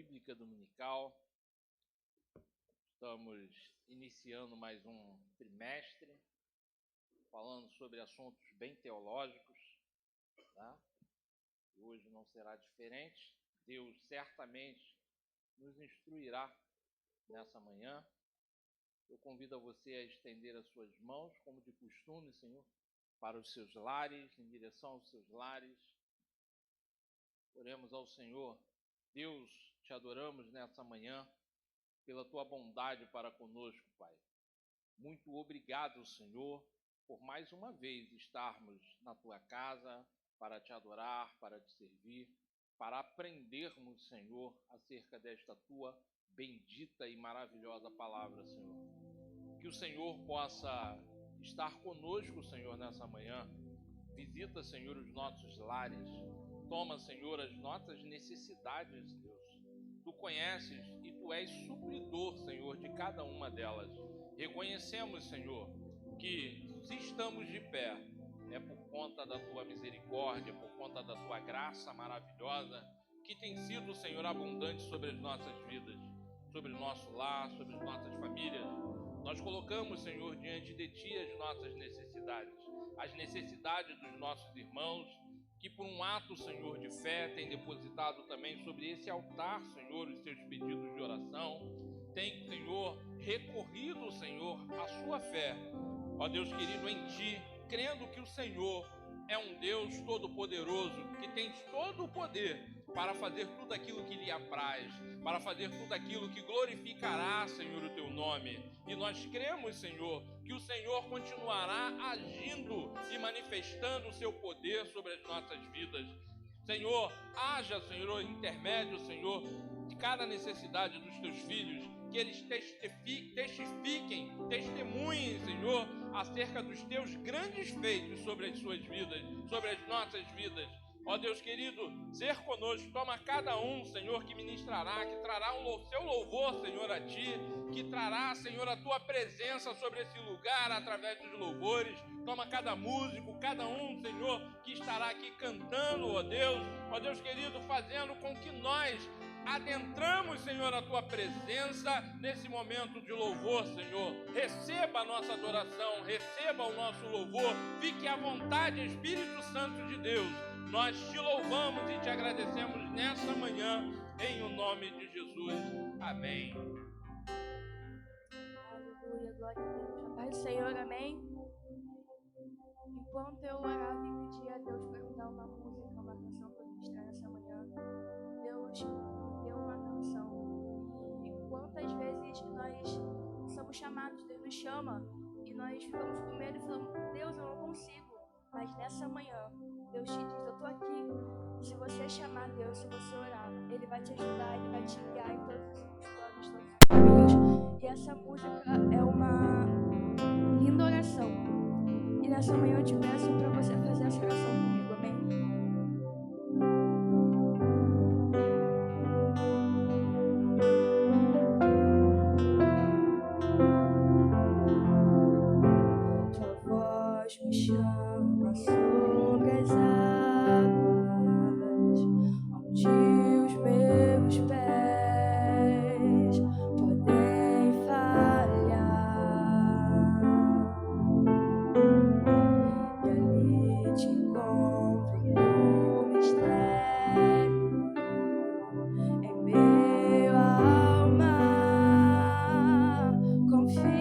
Bíblica Dominical. Estamos iniciando mais um trimestre, falando sobre assuntos bem teológicos, tá? Hoje não será diferente. Deus certamente nos instruirá nessa manhã. Eu convido a você a estender as suas mãos, como de costume, Senhor, para os seus lares, em direção aos seus lares. Oremos ao Senhor. Deus, te adoramos nessa manhã pela tua bondade para conosco, Pai. Muito obrigado, Senhor, por mais uma vez estarmos na tua casa para te adorar, para te servir, para aprendermos, Senhor, acerca desta tua bendita e maravilhosa palavra, Senhor. Que o Senhor possa estar conosco, Senhor, nessa manhã. Visita, Senhor, os nossos lares. Toma, Senhor, as nossas necessidades, Deus. Tu conheces e Tu és supridor, Senhor, de cada uma delas. Reconhecemos, Senhor, que se estamos de pé, é por conta da Tua misericórdia, por conta da Tua graça maravilhosa, que tem sido, Senhor, abundante sobre as nossas vidas, sobre o nosso lar, sobre as nossas famílias. Nós colocamos, Senhor, diante de Ti as nossas necessidades, as necessidades dos nossos irmãos, que por um ato, Senhor, de fé, tem depositado também sobre esse altar, Senhor, os seus pedidos de oração. Tem, Senhor, recorrido, Senhor, a sua fé, ó Deus querido, em Ti, crendo que o Senhor é um Deus todo-poderoso, que tem todo o poder para fazer tudo aquilo que lhe apraz, para fazer tudo aquilo que glorificará, Senhor, o Teu nome. E nós cremos, Senhor, que o Senhor continuará agindo e manifestando o Seu poder sobre as nossas vidas. Senhor, haja, Senhor, intermédio, Senhor, de cada necessidade dos Teus filhos, que eles testifiquem, testemunhem, Senhor, acerca dos Teus grandes feitos sobre as suas vidas, sobre as nossas vidas. Ó Deus querido, ser conosco, toma cada um, Senhor, que ministrará, que trará o seu louvor, Senhor, a Ti, que trará, Senhor, a Tua presença sobre esse lugar através dos louvores. Toma cada músico, cada um, Senhor, que estará aqui cantando, ó Deus querido, fazendo com que nós adentramos, Senhor, a Tua presença nesse momento de louvor, Senhor. Receba a nossa adoração, receba o nosso louvor, fique à vontade, Espírito Santo de Deus. Nós te louvamos e te agradecemos nessa manhã, em o nome de Jesus. Amém. Aleluia, glória a Deus. A paz do Senhor, amém. Enquanto eu orava e pedia a Deus para me dar uma música, uma canção para ministrar nessa manhã, Deus me deu uma canção. E quantas vezes nós somos chamados, Deus nos chama, e nós ficamos com medo e falamos, Deus, eu não consigo. Mas nessa manhã, Deus te diz, eu estou aqui. Se você chamar Deus, se você orar, Ele vai te ajudar, Ele vai te guiar em todos os seus planos, todos os caminhos. E essa música é uma linda oração. E nessa manhã eu te peço para você fazer essa oração comigo, amém? Tua voz me chama sobre as águas, onde os meus pés podem falhar. E ali te encontro no mistério, em meio ao mar, confiarei.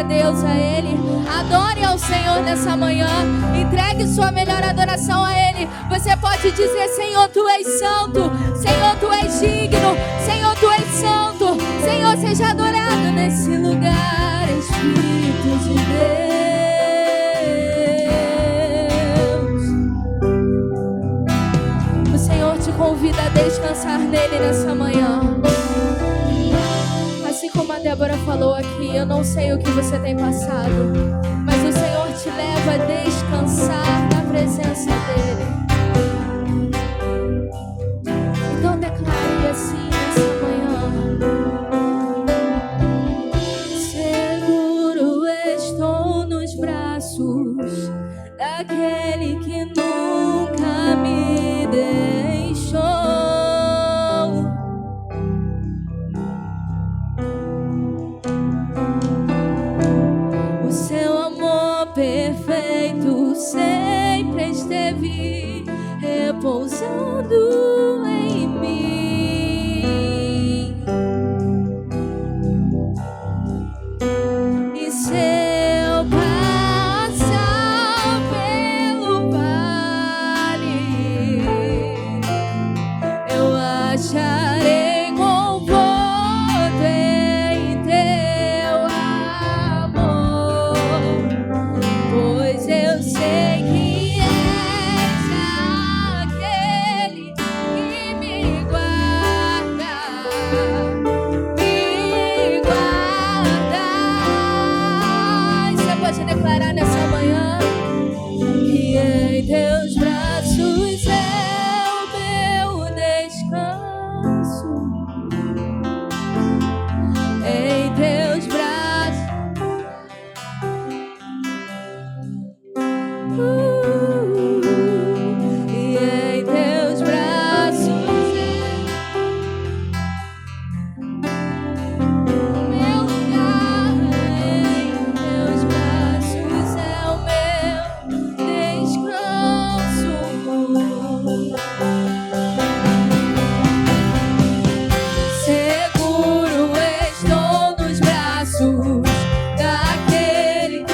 a Deus, a Ele. Adore ao Senhor nessa manhã. Entregue sua melhor adoração a Ele. Você pode dizer: Senhor, Tu és santo. Senhor, Tu és digno. Senhor, Tu és santo. Senhor, seja adorado nesse lugar, Espírito de Deus. O Senhor te convida a descansar nele nessa manhã. Assim como a Débora falou aqui, eu não sei o que você tem passado, mas o Senhor te leva a descansar na presença dEle. Então declare assim nessa manhã: seguro estou nos braços daquele que nunca me deixou. Perfeito sempre esteve repousando em mim, e se eu passar pelo vale, eu acharei conforto em teu amor. Pois eu sei que és aquele que me guarda, me guarda. Você pode declarar nessa manhã que em teus braços é o meu descanso, em teus braços. E em teus braços é o meu lugar, em teus braços é o meu descanso. Seguro estou nos braços daquele que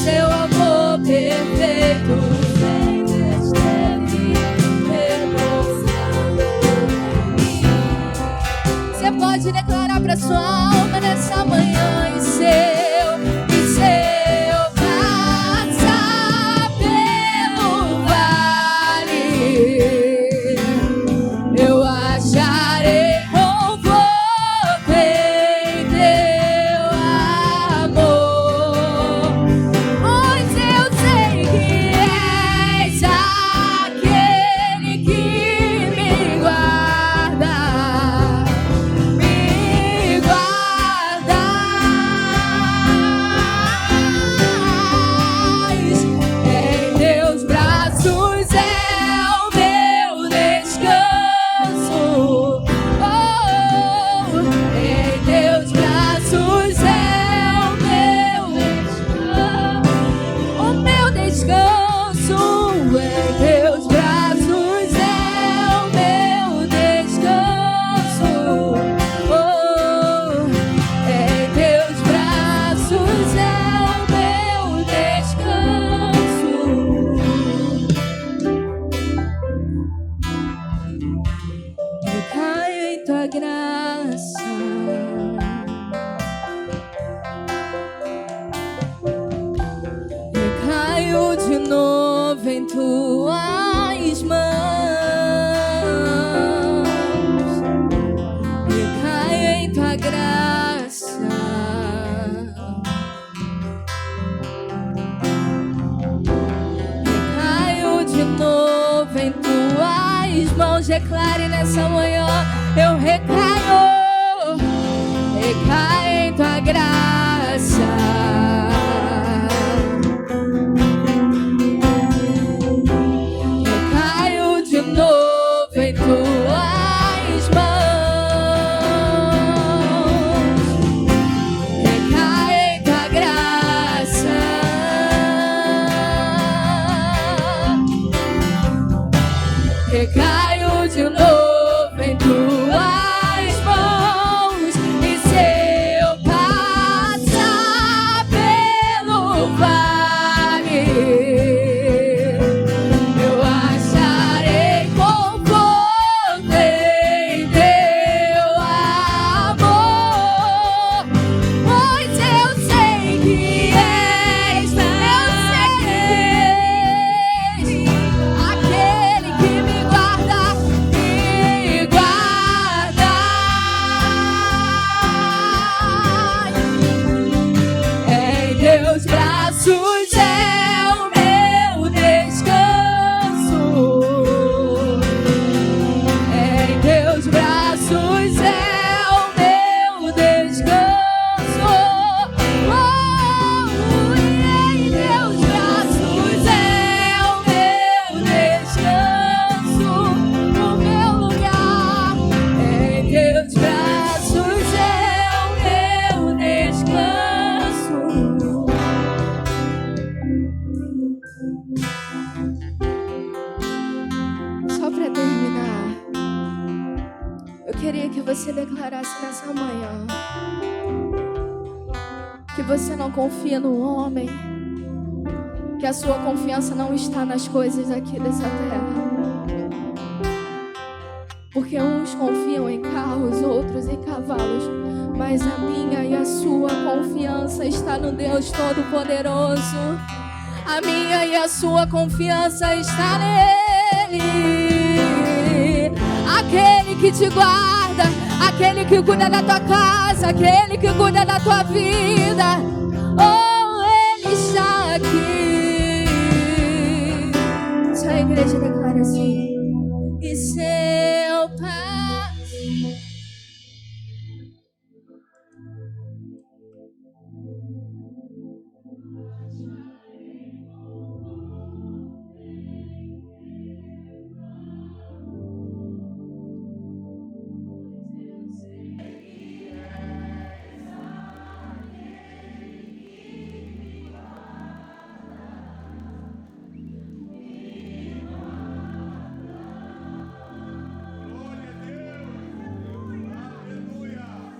seu amor perfeito sempre esteve repousando em mim. Você pode declarar para sua alma nessa manhã: e se eu passar pelo vale, eu acharei conforto em teu amor. Pois eu sei que és aquele que me guarda, me guarda. Em teus braços é o meu descanso. Em teus braços é o meu descanso. Em teus braços é o meu descanso. Em teus braços é o meu descanso. Eu caio em tua graça, eu caio de novo em tuas mãos, eu caio em tua graça, eu caio de novo em tuas mãos. Declare nessa manhã: eu recaio em tua graça. Eu caio de novo em tuas mãos. Eu caio em tua graça. Recaio de novo em tuas mãos. E se eu passar pelo vale, eu acharei conforto em teu amor, pois eu sei que és, aquele que me guarda e guarda. Em teus braços é o meu descanso. Em teus braços é o meu descanso. Oh, e em teus braços é o meu descanso, o meu lugar. Em teus braços é o meu descanso. Só para terminar, eu queria que você declarasse nessa manhã que você não confia no homem, que a sua confiança não está nas coisas aqui dessa terra. Porque uns confiam em carros, outros em cavalos, mas a minha e a sua confiança está no Deus Todo-Poderoso. A minha e a sua confiança está nele, aquele que te guarda, aquele que cuida da tua casa, aquele que cuida da tua vida. Oh, ele está aqui. Se a igreja declara assim: e seu Pai.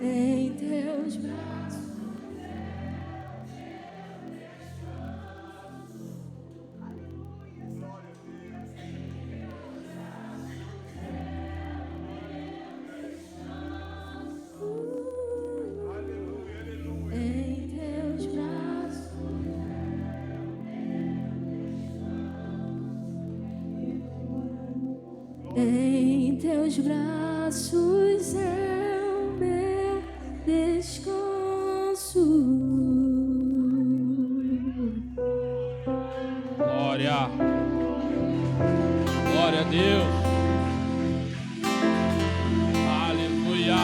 Em teus braços em teus braços em teus braços é o meu descanso. Glória. Glória a Deus. Aleluia.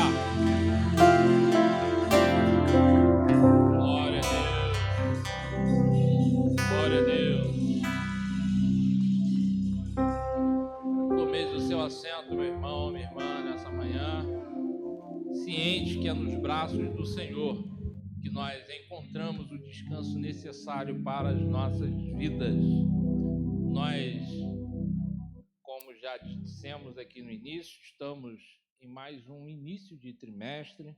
Glória a Deus. Glória a Deus. Tome o seu assento, meu irmão, minha irmã, nessa manhã. Ciente que é nos braços do Senhor que nós encontramos o descanso necessário para as nossas vidas. Nós, como já dissemos aqui no início, estamos em mais um início de trimestre,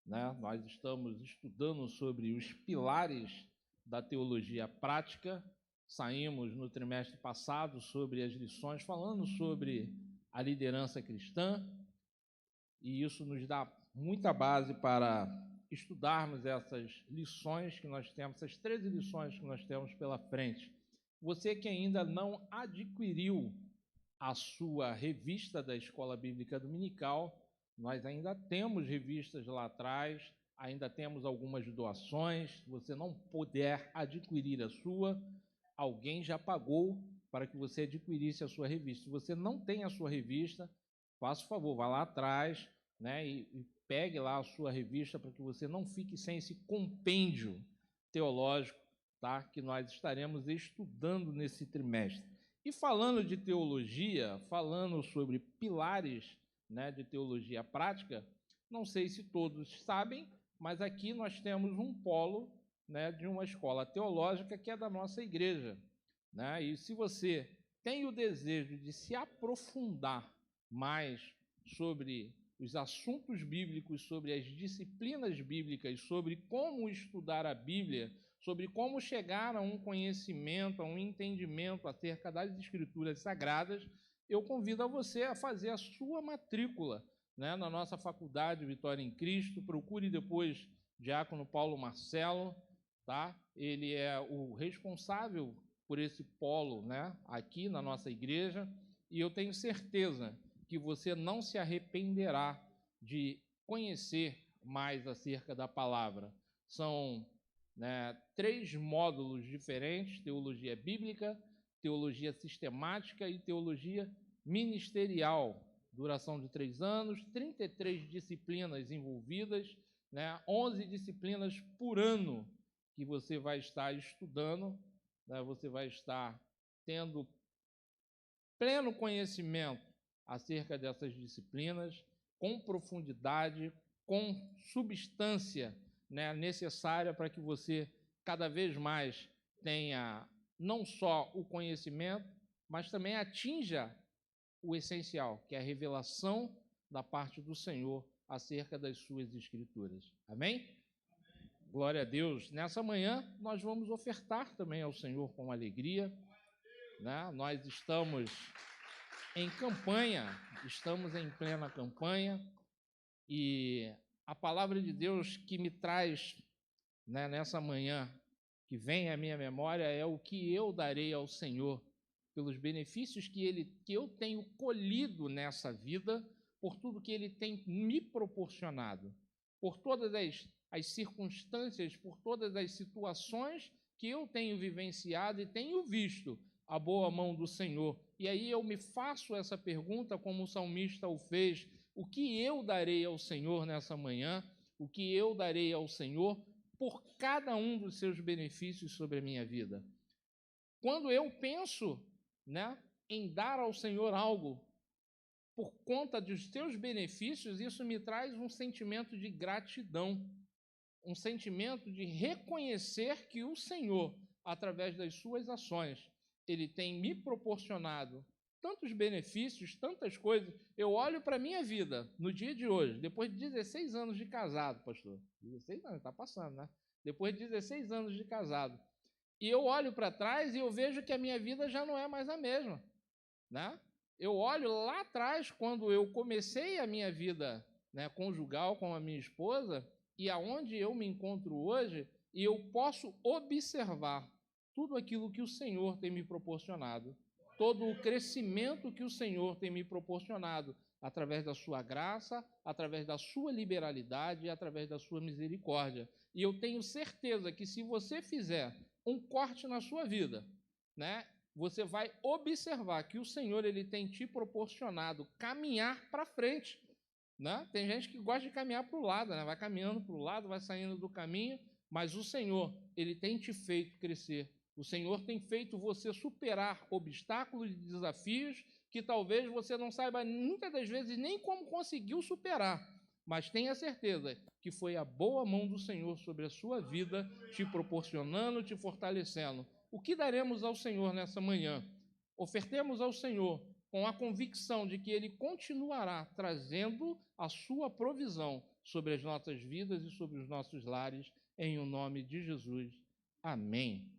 né? Nós estamos estudando sobre os pilares da teologia prática. Saímos no trimestre passado sobre as lições, falando sobre a liderança cristã, e isso nos dá muita base para estudarmos essas lições que nós temos, essas 13 lições que nós temos pela frente. Você que ainda não adquiriu a sua revista da Escola Bíblica Dominical, nós ainda temos revistas lá atrás, ainda temos algumas doações. Se você não puder adquirir a sua, alguém já pagou para que você adquirisse a sua revista. Se você não tem a sua revista, faça o favor, vá lá atrás, né, e pegue lá a sua revista para que você não fique sem esse compêndio teológico, tá, que nós estaremos estudando nesse trimestre. E falando de teologia, falando sobre pilares, né, de teologia prática, não sei se todos sabem, mas aqui nós temos um polo, né, de uma escola teológica que é da nossa igreja, né? E se você tem o desejo de se aprofundar mais sobre os assuntos bíblicos, sobre as disciplinas bíblicas, sobre como estudar a Bíblia, sobre como chegar a um conhecimento, a um entendimento acerca das Escrituras Sagradas, eu convido a você a fazer a sua matrícula, né, na nossa faculdade Vitória em Cristo. Procure depois Diácono Paulo Marcelo, tá? Ele é o responsável por esse polo, né, aqui na nossa igreja, e eu tenho certeza que você não se arrependerá de conhecer mais acerca da palavra. São, né, 3 módulos diferentes: teologia bíblica, teologia sistemática e teologia ministerial. Duração de 3 anos, 33 disciplinas envolvidas, né, 11 disciplinas por ano que você vai estar estudando, né, você vai estar tendo pleno conhecimento acerca dessas disciplinas, com profundidade, com substância, né, necessária para que você cada vez mais tenha não só o conhecimento, mas também atinja o essencial, que é a revelação da parte do Senhor acerca das suas Escrituras. Amém? Glória a Deus. Nessa manhã, nós vamos ofertar também ao Senhor com alegria, né? Nós estamos em campanha, estamos em plena campanha, e a palavra de Deus que me traz, né, nessa manhã, que vem à minha memória, é o que eu darei ao Senhor pelos benefícios que eu tenho colhido nessa vida, por tudo que Ele tem me proporcionado, por todas as circunstâncias, por todas as situações que eu tenho vivenciado e tenho visto a boa mão do Senhor. E aí eu me faço essa pergunta, como o salmista o fez: o que eu darei ao Senhor nessa manhã? O que eu darei ao Senhor por cada um dos seus benefícios sobre a minha vida? Quando eu penso, né, em dar ao Senhor algo por conta dos seus benefícios, isso me traz um sentimento de gratidão, um sentimento de reconhecer que o Senhor, através das suas ações, Ele tem me proporcionado tantos benefícios, tantas coisas. Eu olho para a minha vida no dia de hoje, depois de 16 anos de casado, pastor. 16 anos, está passando, né? Depois de 16 anos de casado. E eu olho para trás e eu vejo que a minha vida já não é mais a mesma, né? Eu olho lá atrás, quando eu comecei a minha vida, né, conjugal com a minha esposa, e aonde eu me encontro hoje, e eu posso observar tudo aquilo que o Senhor tem me proporcionado, todo o crescimento que o Senhor tem me proporcionado, através da sua graça, através da sua liberalidade e através da sua misericórdia. E eu tenho certeza que se você fizer um corte na sua vida, né, você vai observar que o Senhor, Ele tem te proporcionado caminhar para frente, né? Tem gente que gosta de caminhar para o lado, né? Vai caminhando para o lado, vai saindo do caminho, mas o Senhor, Ele tem te feito crescer. O Senhor tem feito você superar obstáculos e desafios que talvez você não saiba muitas das vezes nem como conseguiu superar, mas tenha certeza que foi a boa mão do Senhor sobre a sua vida, te proporcionando, te fortalecendo. O que daremos ao Senhor nessa manhã? Ofertemos ao Senhor com a convicção de que Ele continuará trazendo a sua provisão sobre as nossas vidas e sobre os nossos lares, em o nome de Jesus. Amém.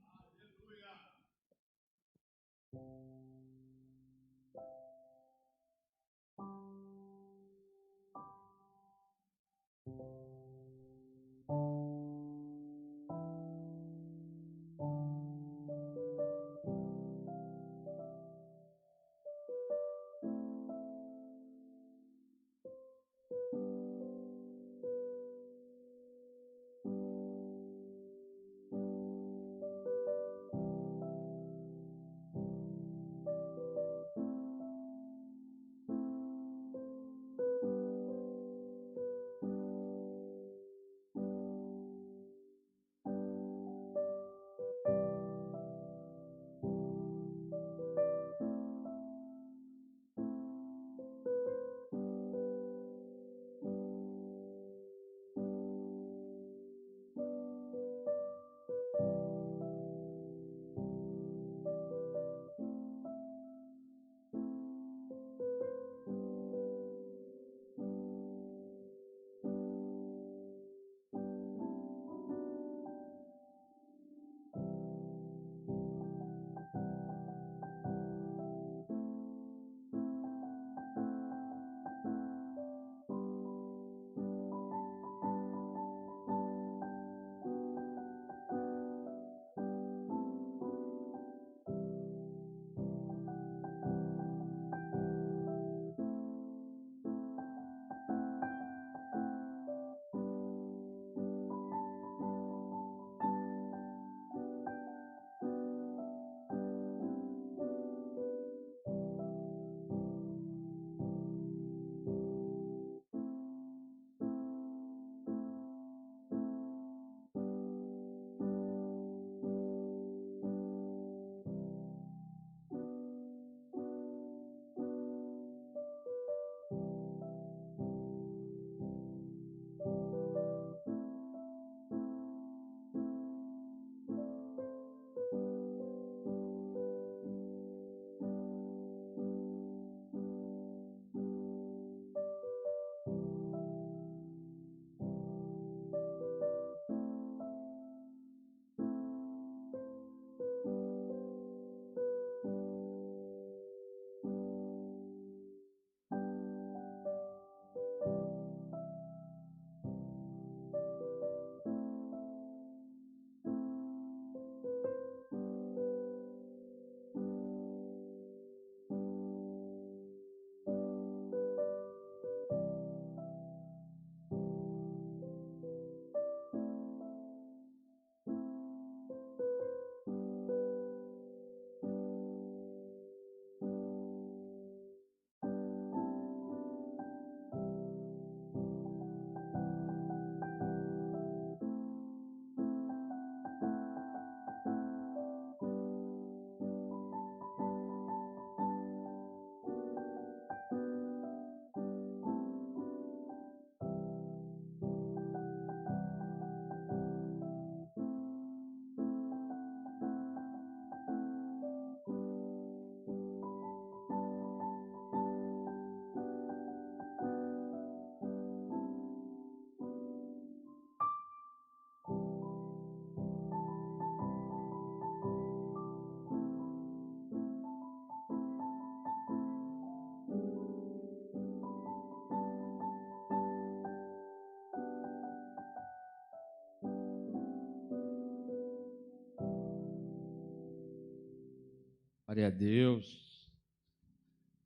Glória a Deus.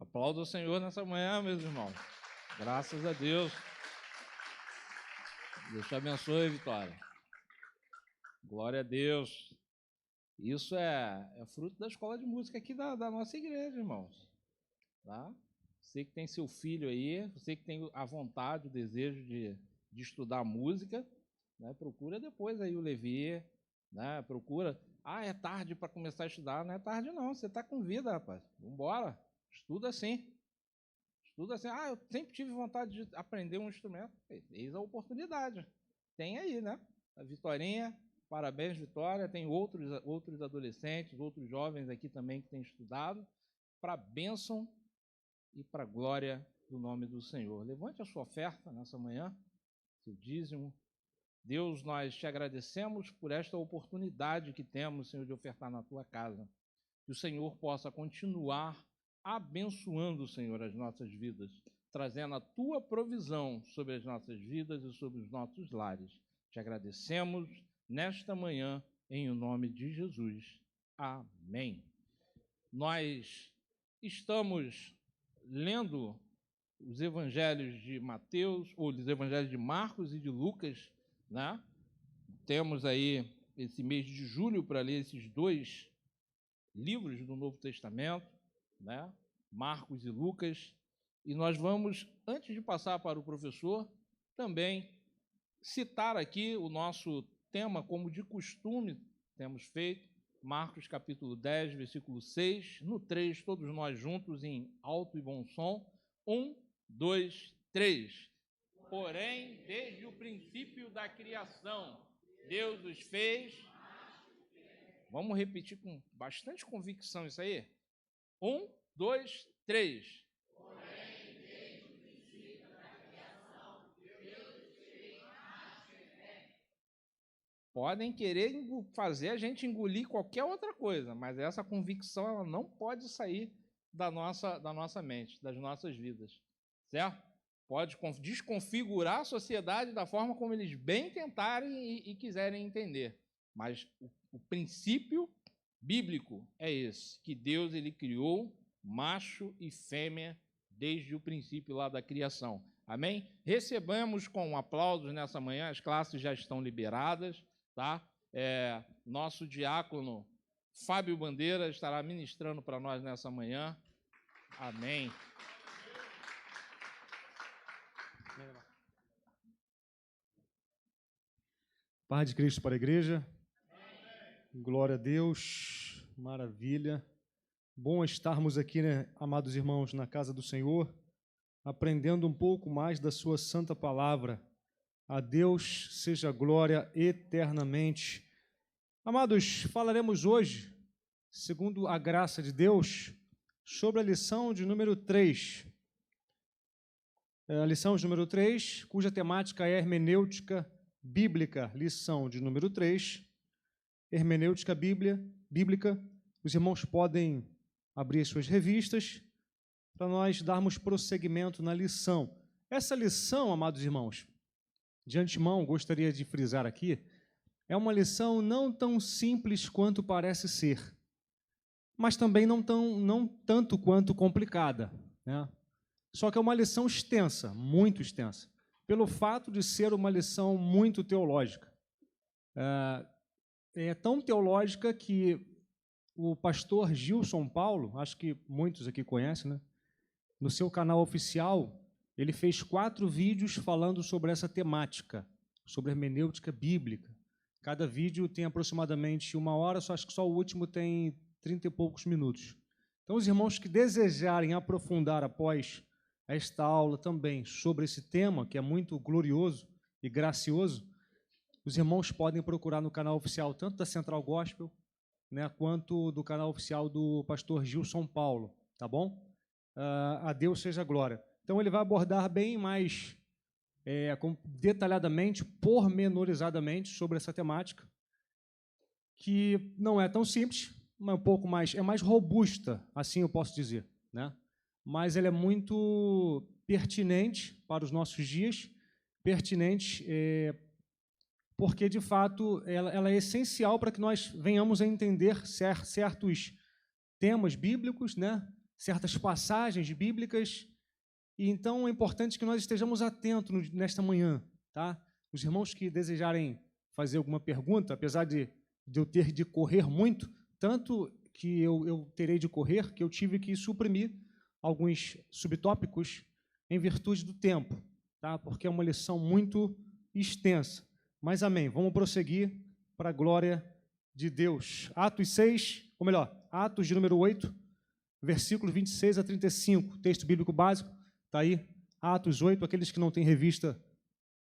Aplauda o Senhor nessa manhã, meus irmãos. Graças a Deus. Deus te abençoe, Vitória. Glória a Deus. Isso é fruto da escola de música aqui da nossa igreja, irmãos. Tá? Você que tem seu filho aí, você que tem a vontade, o desejo de estudar música, né? Procura depois aí o Levi, né? Procura. É tarde para começar a estudar. Não é tarde não, você está com vida, rapaz. Vamos embora. Estuda sim. Estuda assim. Eu sempre tive vontade de aprender um instrumento. Eis a oportunidade. Tem aí, né? A Vitorinha, parabéns, Vitória. Tem outros adolescentes, outros jovens aqui também que têm estudado, para a bênção e para a glória do nome do Senhor. Levante a sua oferta nessa manhã, seu dízimo. Deus, nós te agradecemos por esta oportunidade que temos, Senhor, de ofertar na tua casa. Que o Senhor possa continuar abençoando, Senhor, as nossas vidas, trazendo a tua provisão sobre as nossas vidas e sobre os nossos lares. Te agradecemos nesta manhã, em o nome de Jesus. Amém. Nós estamos lendo os evangelhos de Mateus, ou os evangelhos de Marcos e de Lucas, né? Temos aí esse mês de julho para ler esses dois livros do Novo Testamento, né? Marcos e Lucas, e nós vamos, antes de passar para o professor, também citar aqui o nosso tema, como de costume temos feito, Marcos capítulo 10, versículo 6, no 3, todos nós juntos em alto e bom som, 1, 2, 3. Porém, desde o princípio da criação, Deus os fez. Vamos repetir com bastante convicção isso aí? 1, 2, 3. Porém, desde o princípio da criação, Deus os fez macho e fêmea. Podem querer fazer a gente engolir qualquer outra coisa, mas essa convicção ela não pode sair da nossa mente, das nossas vidas, certo? Pode desconfigurar a sociedade da forma como eles bem tentarem e quiserem entender. Mas o princípio bíblico é esse, que Deus ele criou macho e fêmea desde o princípio lá da criação. Amém? Recebamos com aplausos nessa manhã, as classes já estão liberadas, tá? Nosso diácono Fábio Bandeira estará ministrando para nós nessa manhã. Amém. Paz de Cristo para a igreja. Amém. Glória a Deus, maravilha. Bom estarmos aqui, né, amados irmãos, na casa do Senhor, aprendendo um pouco mais da sua santa palavra. A Deus seja glória eternamente. Amados, falaremos hoje, segundo a graça de Deus, sobre a lição de número 3. A lição de número 3, cuja temática é hermenêutica bíblica, lição de número 3, hermenêutica bíblica. Os irmãos podem abrir suas revistas para nós darmos prosseguimento na lição. Essa lição, amados irmãos, de antemão, gostaria de frisar aqui, é uma lição não tão simples quanto parece ser, mas também não tanto quanto complicada, né? Só que é uma lição extensa, muito extensa, pelo fato de ser uma lição muito teológica. É tão teológica que o pastor Gilson Paulo, acho que muitos aqui conhecem, né? No seu canal oficial, ele fez 4 vídeos falando sobre essa temática, sobre hermenêutica bíblica. Cada vídeo tem aproximadamente 1 hora, acho que só o último tem 30 e poucos minutos. Então, os irmãos que desejarem aprofundar após esta aula também sobre esse tema, que é muito glorioso e gracioso, os irmãos podem procurar no canal oficial tanto da Central Gospel, né, quanto do canal oficial do pastor Gilson Paulo, tá bom? A Deus seja glória. Então, ele vai abordar bem mais detalhadamente, pormenorizadamente sobre essa temática, que não é tão simples, mas um pouco mais, é mais robusta, assim eu posso dizer, né? Mas ela é muito pertinente para os nossos dias, pertinente porque, de fato, ela é essencial para que nós venhamos a entender certos temas bíblicos, né? Certas passagens bíblicas, e então é importante que nós estejamos atentos nesta manhã, tá? Os irmãos que desejarem fazer alguma pergunta, apesar de eu ter de correr muito, tanto que eu terei de correr, que eu tive que suprimir alguns subtópicos em virtude do tempo, tá? Porque é uma lição muito extensa. Mas amém, vamos prosseguir para a glória de Deus. Atos 6, ou melhor, Atos de número 8, versículos 26 a 35, texto bíblico básico, está aí, Atos 8, aqueles que não têm revista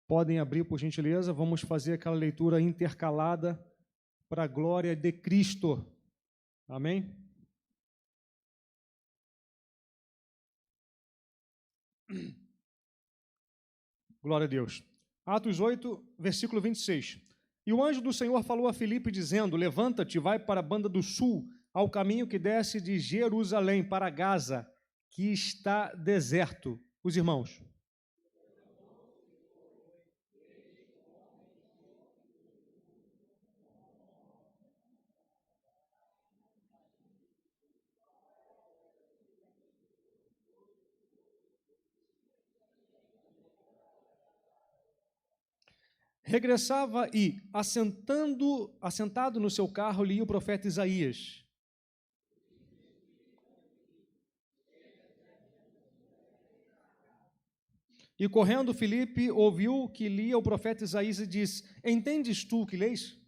podem abrir, por gentileza, vamos fazer aquela leitura intercalada para a glória de Cristo. Amém? Glória a Deus. Atos 8, versículo 26. E o anjo do Senhor falou a Filipe, dizendo: levanta-te, vai para a banda do sul, ao caminho que desce de Jerusalém para Gaza, que está deserto. Os irmãos. Regressava e, assentado no seu carro, lia o profeta Isaías. E correndo, Filipe ouviu que lia o profeta Isaías e disse: entendes tu o que lês?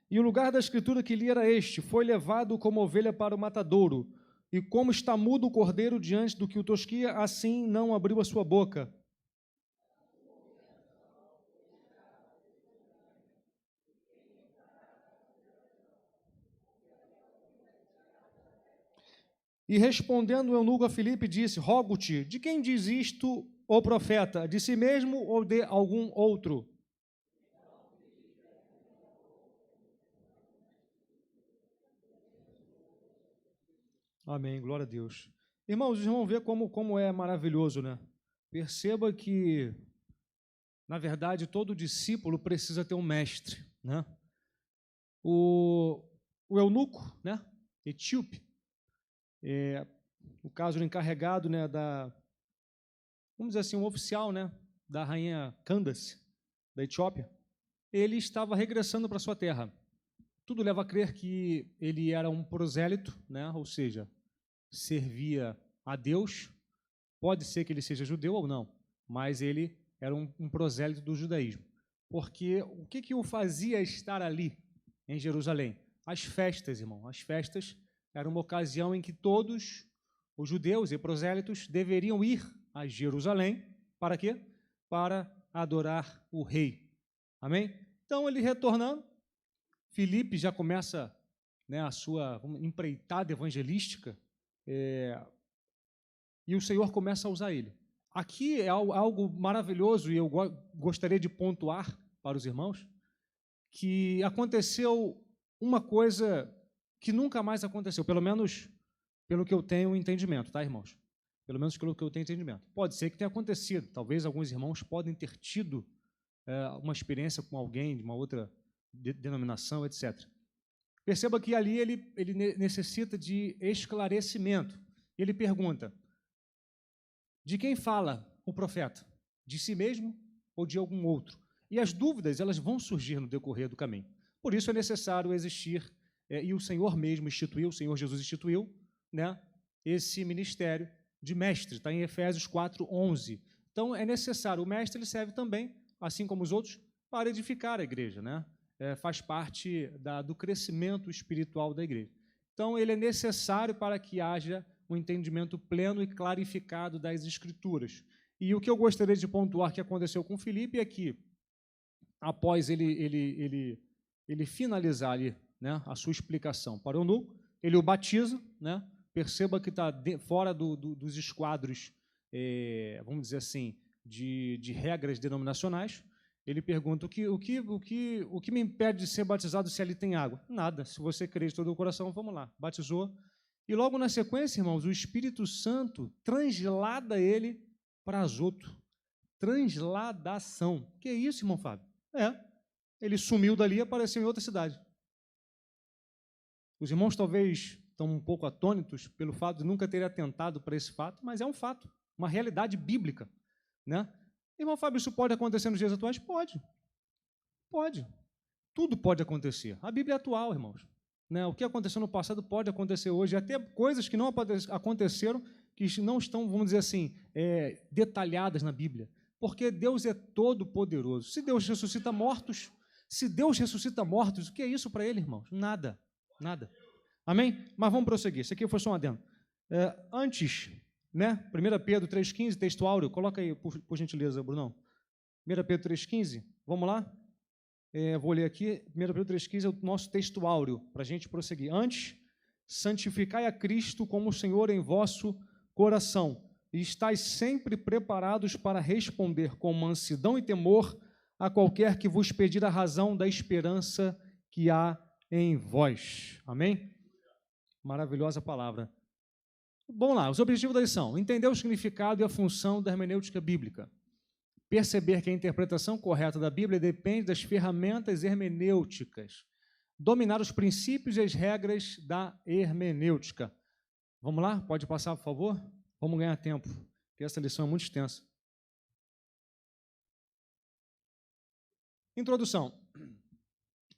E o lugar da escritura que li era este: foi levado como ovelha para o matadouro, e como está mudo o cordeiro diante do que o tosquia, assim não abriu a sua boca. E respondendo o eunuco a Filipe, disse: rogo-te, de quem diz isto o profeta? De si mesmo ou de algum outro? Amém, glória a Deus. Irmãos, vocês vão ver como é maravilhoso, né? Perceba que, na verdade, todo discípulo precisa ter um mestre, né? O eunuco, né? Etíope, no caso, o encarregado, né, vamos dizer assim, um oficial, né, da rainha Candace, da Etiópia, ele estava regressando para sua terra. Tudo leva a crer que ele era um prosélito, né, ou seja, servia a Deus. Pode ser que ele seja judeu ou não, mas ele era um prosélito do judaísmo. Porque o que o fazia estar ali, em Jerusalém? As festas, irmão. As festas eram uma ocasião em que todos os judeus e prosélitos deveriam ir a Jerusalém. Para quê? Para adorar o rei. Amém? Então, ele retornando, Filipe já começa, né, a sua empreitada evangelística, e o Senhor começa a usar ele. Aqui é algo maravilhoso, e eu gostaria de pontuar para os irmãos, que aconteceu uma coisa que nunca mais aconteceu, pelo menos pelo que eu tenho entendimento, tá, irmãos? Pelo menos pelo que eu tenho entendimento. Pode ser que tenha acontecido, talvez alguns irmãos podem ter tido uma experiência com alguém de uma outra denominação, etc. Perceba que ali ele necessita de esclarecimento. Ele pergunta: de quem fala o profeta? De si mesmo ou de algum outro? E as dúvidas, elas vão surgir no decorrer do caminho. Por isso é necessário existir, e o Senhor mesmo instituiu, o Senhor Jesus instituiu, né, esse ministério de mestre, está em Efésios 4:11. Então é necessário, o mestre ele serve também, assim como os outros, para edificar a igreja, né? Faz parte do crescimento espiritual da igreja. Então ele é necessário para que haja um entendimento pleno e clarificado das Escrituras. E o que eu gostaria de pontuar que aconteceu com Filipe é que, após ele finalizar ali, né, a sua explicação para o eunuco, ele o batiza, né? Perceba que está fora dos esquadros, vamos dizer assim, de regras denominacionais. Ele pergunta: o que me impede de ser batizado se ali tem água? Nada. Se você crê de todo o coração, vamos lá. Batizou E logo na sequência, irmãos, o Espírito Santo translada ele para Azoto. Transladação. Que é isso, irmão Fábio? Ele sumiu dali e apareceu em outra cidade. Os irmãos talvez estão um pouco atônitos pelo fato de nunca terem atentado para esse fato, mas é um fato, uma realidade bíblica, né? Irmão Fábio, isso pode acontecer nos dias atuais? Pode. Pode. Tudo pode acontecer. A Bíblia é atual, irmãos. Né? O que aconteceu no passado pode acontecer hoje, até coisas que não aconteceram, que não estão, vamos dizer assim, detalhadas na Bíblia. Porque Deus é todo-poderoso. Se Deus ressuscita mortos, o que é isso para ele, irmãos? Nada. Nada. Amém? Mas vamos prosseguir. Isso aqui foi só um adendo. Antes, né? 1 Pedro 3,15, texto áureo. Coloca aí, por gentileza, Brunão. 1 Pedro 3,15. Vamos lá? Vou ler aqui. 1 Pedro 3,15 é o nosso texto áureo, para a gente prosseguir. Antes, santificai a Cristo como Senhor em vosso coração, e estais sempre preparados para responder com mansidão e temor a qualquer que vos pedir a razão da esperança que há em vós. Amém? Maravilhosa palavra. Vamos lá, os objetivos da lição. Entender o significado e a função da hermenêutica bíblica. Perceber que a interpretação correta da Bíblia depende das ferramentas hermenêuticas. Dominar os princípios e as regras da hermenêutica. Vamos lá? Pode passar, por favor? Vamos ganhar tempo, porque essa lição é muito extensa. Introdução.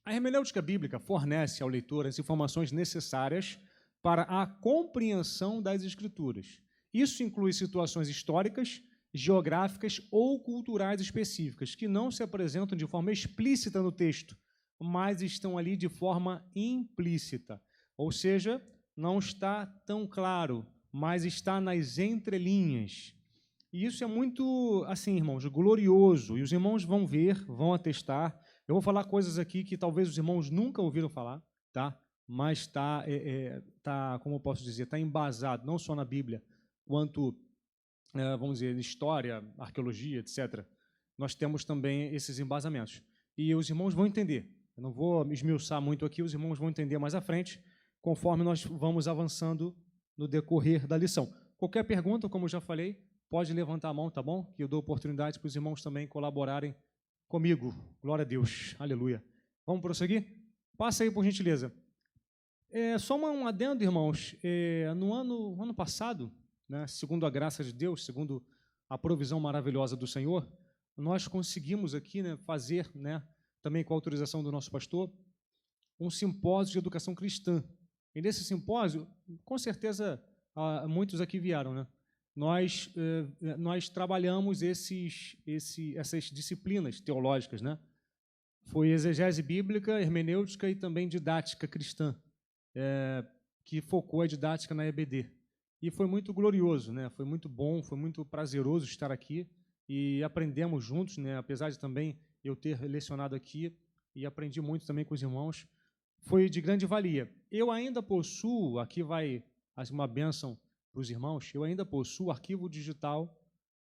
A hermenêutica bíblica fornece ao leitor as informações necessárias para a compreensão das Escrituras. Isso inclui situações históricas, geográficas ou culturais específicas, que não se apresentam de forma explícita no texto, mas estão ali de forma implícita. Ou seja, não está tão claro, mas está nas entrelinhas. E isso é muito, assim, irmãos, glorioso. E os irmãos vão ver, vão atestar. Eu vou falar coisas aqui que talvez os irmãos nunca ouviram falar, tá? Mas está, como eu posso dizer, está embasado não só na Bíblia, quanto, vamos dizer, história, arqueologia, etc. Nós temos também esses embasamentos. E os irmãos vão entender. Eu não vou me esmiuçar muito aqui, os irmãos vão entender mais à frente, conforme nós vamos avançando no decorrer da lição. Qualquer pergunta, como eu já falei, pode levantar a mão, tá bom? Que eu dou oportunidade para os irmãos também colaborarem comigo. Glória a Deus. Aleluia. Vamos prosseguir? Passa aí, por gentileza. Só um adendo, irmãos. No ano passado, né, segundo a graça de Deus, segundo a provisão maravilhosa do Senhor, nós conseguimos aqui, né, fazer, né, também com a autorização do nosso pastor, um simpósio de educação cristã. E nesse simpósio, com certeza, muitos aqui vieram, né? Nós trabalhamos essas disciplinas teológicas, né? Foi exegese bíblica, hermenêutica e também didática cristã, que focou a didática na EBD. E foi muito glorioso, né? Foi muito bom, foi muito prazeroso estar aqui e aprendemos juntos, né? Apesar de também eu ter lecionado aqui e aprendi muito também com os irmãos, foi de grande valia. Eu ainda possuo, aqui vai uma bênção para os irmãos, eu ainda possuo o arquivo digital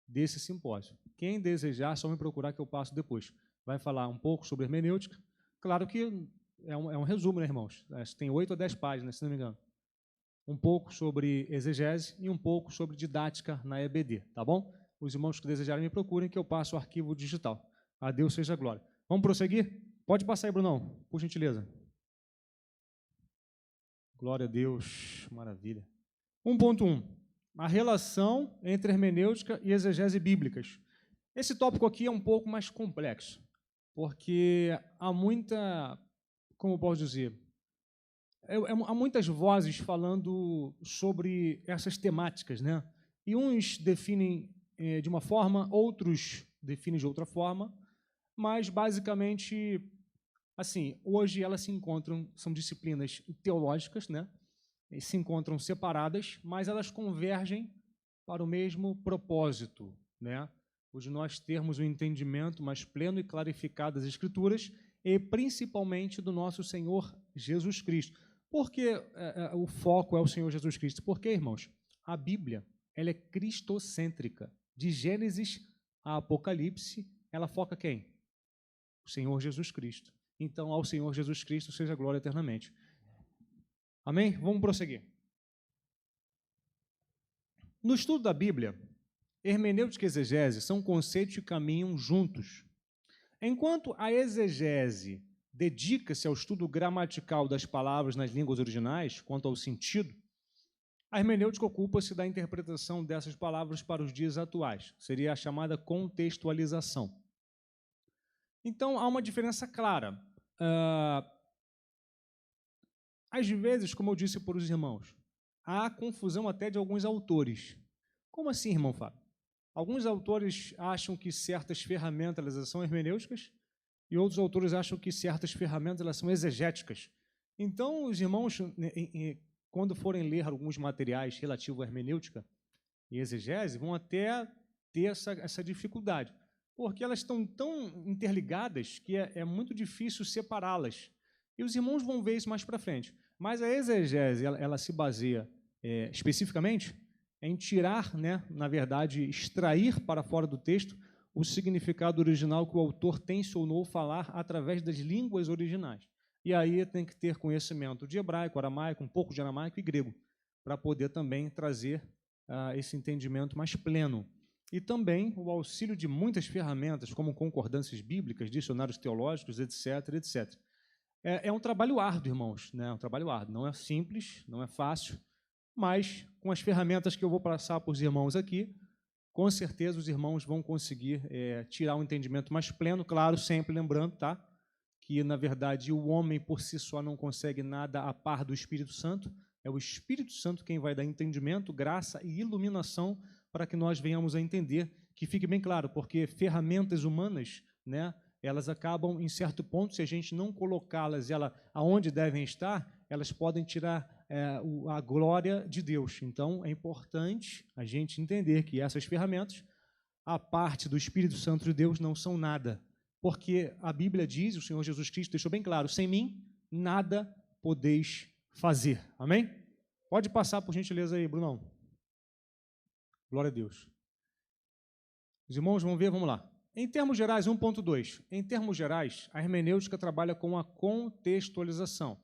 desse simpósio. Quem desejar, só me procurar que eu passo depois. Vai falar um pouco sobre hermenêutica. Claro que é um resumo, né, irmãos? Tem 8 a 10 páginas, se não me engano. Um pouco sobre exegese e um pouco sobre didática na EBD, tá bom? Os irmãos que desejarem me procurem que eu passo o arquivo digital. A Deus seja a glória. Vamos prosseguir? Pode passar aí, Brunão, por gentileza. Glória a Deus, maravilha. 1.1. A relação entre hermenêutica e exegese bíblicas. Esse tópico aqui é um pouco mais complexo, porque há muita, como eu posso dizer, há muitas vozes falando sobre essas temáticas, né? E uns definem de uma forma, outros definem de outra forma, mas basicamente, assim, hoje elas se encontram, são disciplinas teológicas, né? E se encontram separadas, mas elas convergem para o mesmo propósito, né? O de nós termos um entendimento mais pleno e clarificado das Escrituras e principalmente do nosso Senhor Jesus Cristo. Por que o foco é o Senhor Jesus Cristo? Porque, irmãos, a Bíblia ela é cristocêntrica. De Gênesis a Apocalipse, ela foca quem? O Senhor Jesus Cristo. Então, ao Senhor Jesus Cristo seja glória eternamente. Amém? Vamos prosseguir. No estudo da Bíblia, hermenêutica e exegese são conceitos que caminham juntos. Enquanto a exegese dedica-se ao estudo gramatical das palavras nas línguas originais, quanto ao sentido, a hermenêutica ocupa-se da interpretação dessas palavras para os dias atuais. Seria a chamada contextualização. Então, há uma diferença clara. Às vezes, como eu disse para os irmãos, há confusão até de alguns autores. Como assim, irmão Fábio? Alguns autores acham que certas ferramentas elas são hermenêuticas e outros autores acham que certas ferramentas elas são exegéticas. Então, os irmãos, quando forem ler alguns materiais relativos à hermenêutica e exegese, vão até ter essa dificuldade, porque elas estão tão interligadas que é muito difícil separá-las. E os irmãos vão ver isso mais para frente. Mas a exegese, ela se baseia especificamente em tirar, na verdade, extrair para fora do texto o significado original que o autor tensionou falar através das línguas originais. E aí tem que ter conhecimento de hebraico, aramaico, um pouco de aramaico e grego, para poder também trazer esse entendimento mais pleno. E também o auxílio de muitas ferramentas, como concordâncias bíblicas, dicionários teológicos, etc., etc. É um trabalho árduo, irmãos, né? É um trabalho árduo. Não é simples, não é fácil, mas com as ferramentas que eu vou passar para os irmãos aqui, com certeza os irmãos vão conseguir tirar um entendimento mais pleno, claro, sempre lembrando, tá? Que, na verdade, o homem por si só não consegue nada a par do Espírito Santo. É o Espírito Santo quem vai dar entendimento, graça e iluminação para que nós venhamos a entender, que fique bem claro, porque ferramentas humanas, elas acabam, em certo ponto, se a gente não colocá-las aonde devem estar, elas podem tirar a glória de Deus. Então, é importante a gente entender que essas ferramentas, a parte do Espírito Santo de Deus, não são nada. Porque a Bíblia diz, o Senhor Jesus Cristo deixou bem claro, sem mim, nada podeis fazer. Amém? Pode passar, por gentileza, aí, Brunão. Glória a Deus. Os irmãos vão ver, vamos lá. Em termos gerais, 1.2. Em termos gerais, a hermenêutica trabalha com a contextualização,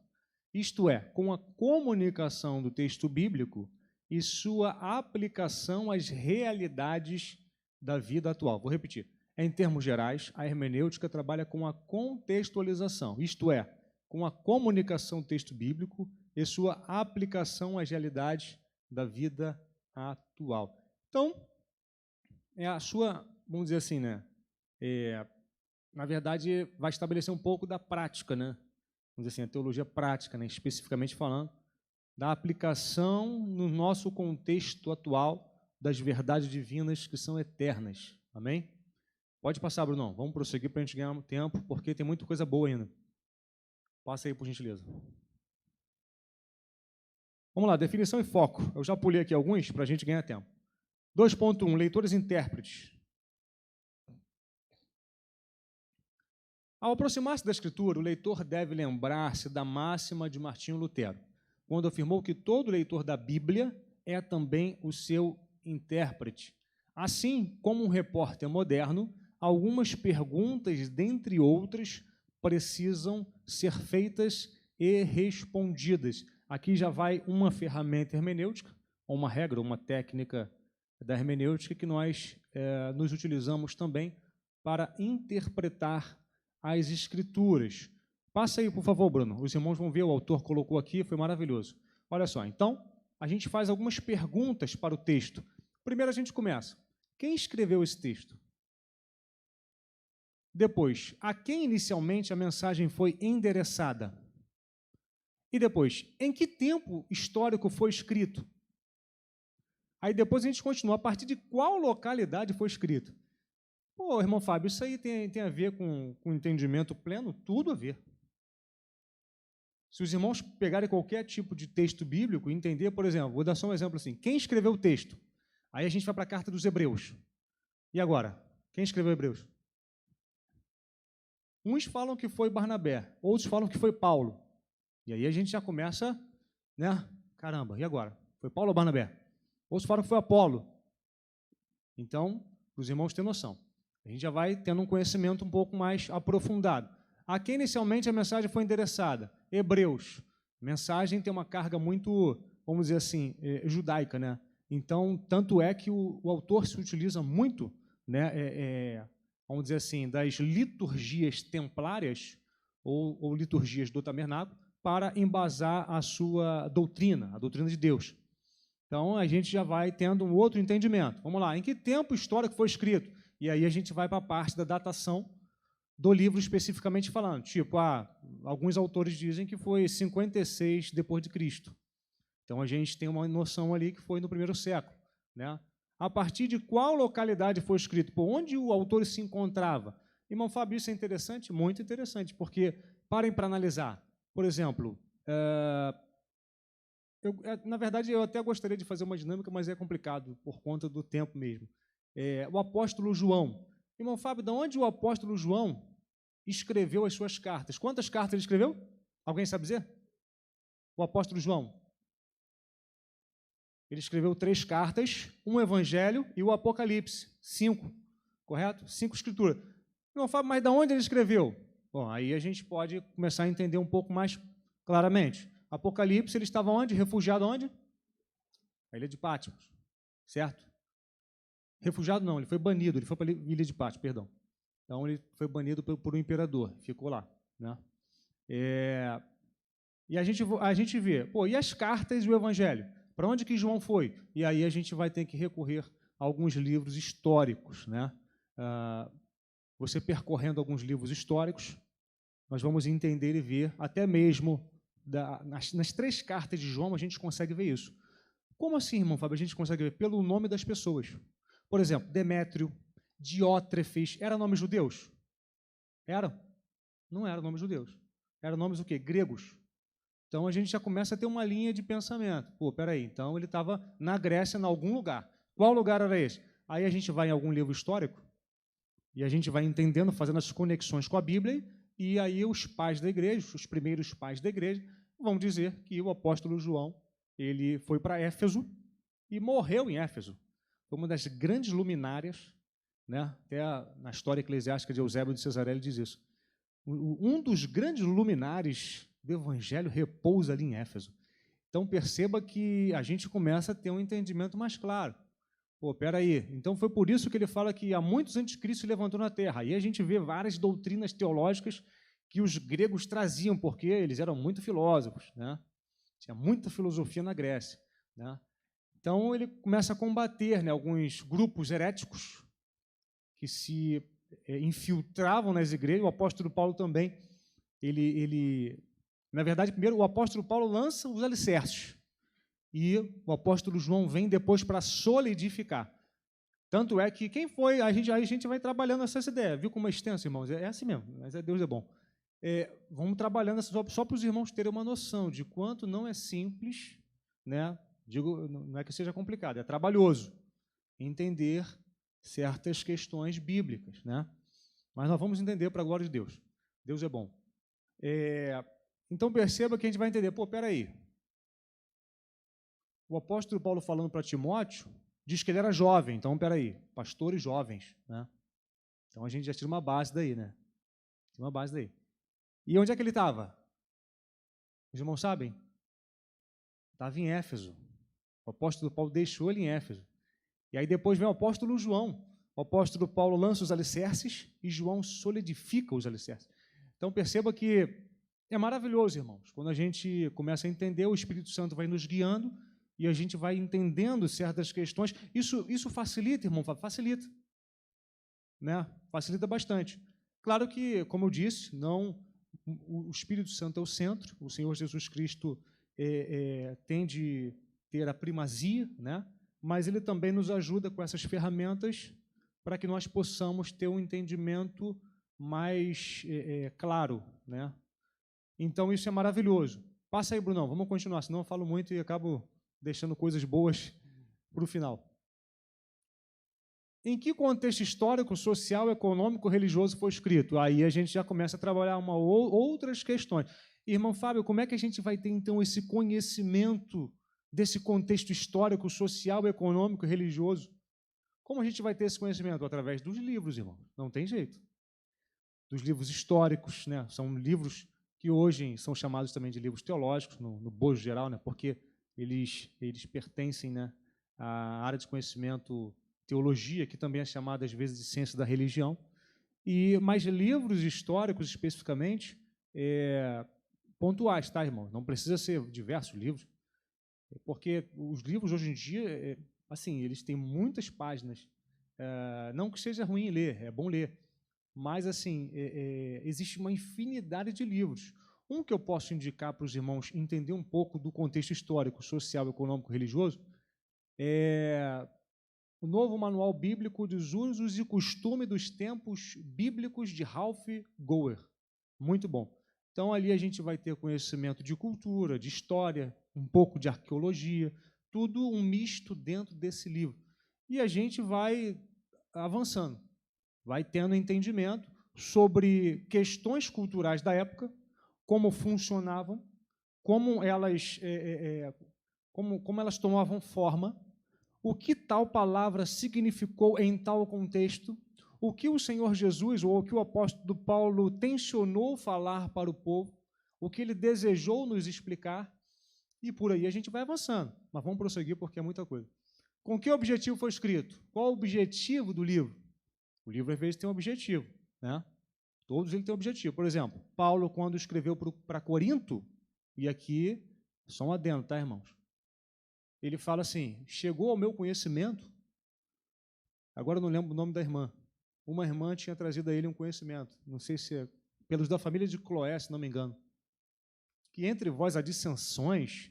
isto é, com a comunicação do texto bíblico e sua aplicação às realidades da vida atual. Vou repetir. Em termos gerais, a hermenêutica trabalha com a contextualização, isto é, com a comunicação do texto bíblico e sua aplicação às realidades da vida atual. Então, é a sua, vamos dizer assim, na verdade, vai estabelecer um pouco da prática, Vamos dizer assim, a teologia prática, especificamente falando, da aplicação no nosso contexto atual das verdades divinas que são eternas. Amém? Pode passar, Brunão. Vamos prosseguir para a gente ganhar tempo, porque tem muita coisa boa ainda. Passa aí, por gentileza. Vamos lá, definição e foco. Eu já pulei aqui alguns para a gente ganhar tempo. 2.1, leitores e intérpretes. Ao aproximar-se da Escritura, o leitor deve lembrar-se da máxima de Martinho Lutero, quando afirmou que todo leitor da Bíblia é também o seu intérprete. Assim como um repórter moderno, algumas perguntas, dentre outras, precisam ser feitas e respondidas. Aqui já vai uma ferramenta hermenêutica, ou uma regra, uma técnica da hermenêutica que nós nos utilizamos também para interpretar as Escrituras. Passa aí, por favor, Bruno. Os irmãos vão ver, o autor colocou aqui, foi maravilhoso. Olha só, então, a gente faz algumas perguntas para o texto. Primeiro a gente começa. Quem escreveu esse texto? Depois, a quem inicialmente a mensagem foi endereçada? E depois, em que tempo histórico foi escrito? Aí depois a gente continua, a partir de qual localidade foi escrito? Pô, irmão Fábio, isso aí tem a ver com entendimento pleno? Tudo a ver. Se os irmãos pegarem qualquer tipo de texto bíblico e entender, por exemplo, vou dar só um exemplo assim, quem escreveu o texto? Aí a gente vai para a carta dos Hebreus. E agora? Quem escreveu Hebreus? Uns falam que foi Barnabé, outros falam que foi Paulo. E aí a gente já começa, Caramba, e agora? Foi Paulo ou Barnabé? Outros falam que foi Apolo. Então, os irmãos têm noção. A gente já vai tendo um conhecimento um pouco mais aprofundado. A quem inicialmente a mensagem foi endereçada? Hebreus. A mensagem tem uma carga muito, vamos dizer assim, judaica, Então, tanto é que o autor se utiliza muito, né, vamos dizer assim, das liturgias templárias ou liturgias do tabernáculo para embasar a sua doutrina, a doutrina de Deus. Então, a gente já vai tendo um outro entendimento. Vamos lá, em que tempo histórico foi escrito? E aí a gente vai para a parte da datação do livro especificamente falando. Tipo, alguns autores dizem que foi 56 depois de Cristo. Então, a gente tem uma noção ali que foi no primeiro século, né? A partir de qual localidade foi escrito? Por onde o autor se encontrava? Irmão Fábio, isso é interessante? Muito interessante, porque, parem para analisar. Por exemplo, na verdade, eu até gostaria de fazer uma dinâmica, mas é complicado, por conta do tempo mesmo. O apóstolo João. Irmão Fábio, de onde o apóstolo João escreveu as suas cartas? Quantas cartas ele escreveu? Alguém sabe dizer? O apóstolo João. Ele escreveu 3 cartas, um evangelho e o Apocalipse. 5, correto? 5 escrituras. Irmão Fábio, mas de onde ele escreveu? Bom, aí a gente pode começar a entender um pouco mais claramente. Apocalipse, ele estava onde? Refugiado onde? A ilha de Patmos, certo? Refugiado não, ele foi banido, ele foi para a ilha de Patmos, perdão. Então, ele foi banido por um imperador, ficou lá, né? E a gente vê, e as cartas e o evangelho? Para onde que João foi? E aí a gente vai ter que recorrer a alguns livros históricos, né? Você percorrendo alguns livros históricos, nós vamos entender e ver, até mesmo nas 3 cartas de João, a gente consegue ver isso. Como assim, irmão Fábio? A gente consegue ver pelo nome das pessoas. Por exemplo, Demétrio, Diótrefes, eram nomes judeus? Eram? Não eram nomes judeus. Eram nomes o quê? Gregos. Então, a gente já começa a ter uma linha de pensamento. Peraí, então ele estava na Grécia, em algum lugar. Qual lugar era esse? Aí a gente vai em algum livro histórico e a gente vai entendendo, fazendo as conexões com a Bíblia, e aí os pais da igreja, os primeiros pais da igreja, vão dizer que o apóstolo João, ele foi para Éfeso e morreu em Éfeso. Foi uma das grandes luminárias, né? Até na história eclesiástica de Eusébio de Cesareia ele diz isso. Um dos grandes luminares do Evangelho repousa ali em Éfeso. Então, perceba que a gente começa a ter um entendimento mais claro. Peraí, então foi por isso que ele fala que há muitos anticristos se levantou na terra. Aí a gente vê várias doutrinas teológicas que os gregos traziam, porque eles eram muito filósofos, né? Tinha muita filosofia na Grécia, né? Então, ele começa a combater, né, alguns grupos heréticos que se infiltravam nas igrejas. O apóstolo Paulo também, na verdade, primeiro o apóstolo Paulo lança os alicerces e o apóstolo João vem depois para solidificar. Tanto é que quem foi, a gente vai trabalhando essas ideias, viu como é extenso, irmãos? É assim mesmo, mas Deus é bom. Vamos trabalhando só para os irmãos terem uma noção de quanto não é simples, né? Digo, não é que seja complicado, é trabalhoso entender certas questões bíblicas, né? Mas nós vamos entender para a glória de Deus. Deus é bom. Então, perceba que a gente vai entender, peraí. O apóstolo Paulo falando para Timóteo, diz que ele era jovem, então, peraí, pastores jovens, né? Então, a gente já tira uma base daí, né? Tira uma base daí. E onde é que ele estava? Os irmãos sabem? Estava em Éfeso. O apóstolo Paulo deixou ele em Éfeso. E aí depois vem o apóstolo João. O apóstolo Paulo lança os alicerces e João solidifica os alicerces. Então perceba que é maravilhoso, irmãos, quando a gente começa a entender, o Espírito Santo vai nos guiando e a gente vai entendendo certas questões. Isso facilita, irmão, facilita, né? Facilita bastante. Claro que, como eu disse, não, o Espírito Santo é o centro, o Senhor Jesus Cristo tem de ter a primazia, né? Mas ele também nos ajuda com essas ferramentas para que nós possamos ter um entendimento mais claro, né? Então, isso é maravilhoso. Passa aí, Brunão, vamos continuar, senão eu falo muito e acabo deixando coisas boas para o final. Em que contexto histórico, social, econômico, religioso foi escrito? Aí a gente já começa a trabalhar outras questões. Irmão Fábio, como é que a gente vai ter, então, esse conhecimento desse contexto histórico, social, econômico e religioso? Como a gente vai ter esse conhecimento? Através dos livros, irmão. Não tem jeito. Dos livros históricos, né? São livros que hoje são chamados também de livros teológicos, no bojo geral, né? Porque eles pertencem, né, a área de conhecimento teologia, que também é chamada às vezes de ciência da religião, mas livros históricos especificamente, pontuais, tá, irmão? Não precisa ser diversos livros, porque os livros hoje em dia, assim, eles têm muitas páginas, não que seja ruim ler, é bom ler, mas assim, existe uma infinidade de livros. Um que eu posso indicar para os irmãos entender um pouco do contexto histórico, social, econômico, religioso, é o Novo Manual Bíblico dos Usos e Costumes dos Tempos Bíblicos de Ralph Gower. Muito bom. Então, ali a gente vai ter conhecimento de cultura, de história, um pouco de arqueologia, tudo um misto dentro desse livro. E a gente vai avançando, vai tendo entendimento sobre questões culturais da época, como funcionavam, como elas tomavam forma, o que tal palavra significou em tal contexto, o que o Senhor Jesus ou o que o apóstolo Paulo tensionou falar para o povo, o que ele desejou nos explicar, e por aí a gente vai avançando. Mas vamos prosseguir porque é muita coisa. Com que objetivo foi escrito? Qual o objetivo do livro? O livro, às vezes, tem um objetivo, né? Todos eles têm um objetivo. Por exemplo, Paulo, quando escreveu para Corinto, e aqui, só um adendo, tá, irmãos? Ele fala assim, chegou ao meu conhecimento, agora eu não lembro o nome da irmã, uma irmã tinha trazido a ele um conhecimento, não sei se é pelos da família de Cloé, se não me engano, que entre vós há dissensões,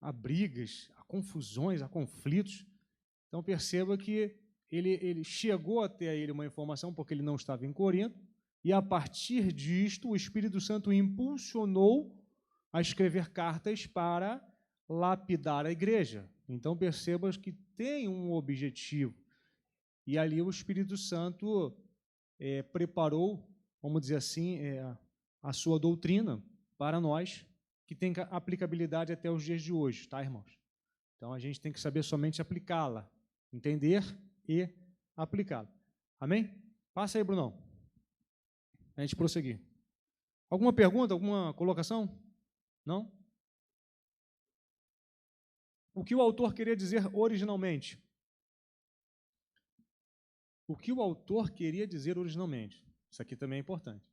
há brigas, há confusões, há conflitos. Então perceba que ele chegou até a ele uma informação, porque ele não estava em Corinto, e a partir disto o Espírito Santo impulsionou a escrever cartas para lapidar a igreja. Então perceba que tem um objetivo. E ali o Espírito Santo preparou, vamos dizer assim, a sua doutrina para nós, que tem aplicabilidade até os dias de hoje, tá, irmãos? Então a gente tem que saber somente aplicá-la, entender e aplicá-la. Amém? Passa aí, Brunão. A gente prosseguir. Alguma pergunta, alguma colocação? Não? O que o autor queria dizer originalmente? O que o autor queria dizer originalmente? Isso aqui também é importante.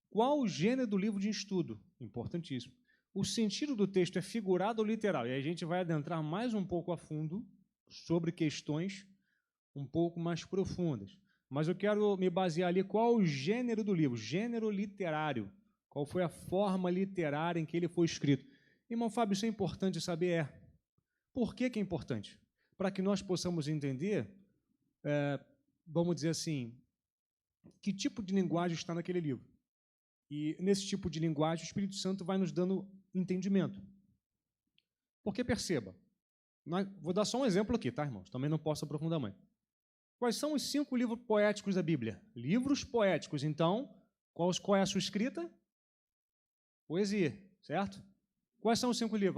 Qual o gênero do livro de estudo? Importantíssimo. O sentido do texto é figurado ou literal? E aí a gente vai adentrar mais um pouco a fundo sobre questões um pouco mais profundas. Mas eu quero me basear ali qual o gênero do livro, gênero literário. Qual foi a forma literária em que ele foi escrito? Irmão Fábio, isso é importante saber, Por que é importante? Para que nós possamos entender, vamos dizer assim, que tipo de linguagem está naquele livro. E nesse tipo de linguagem, o Espírito Santo vai nos dando entendimento. Porque perceba, vou dar só um exemplo aqui, tá, irmãos? Também não posso aprofundar muito. Quais são os 5 livros poéticos da Bíblia? Livros poéticos. Então, qual é a sua escrita? Poesia, certo? Quais são os 5 livros?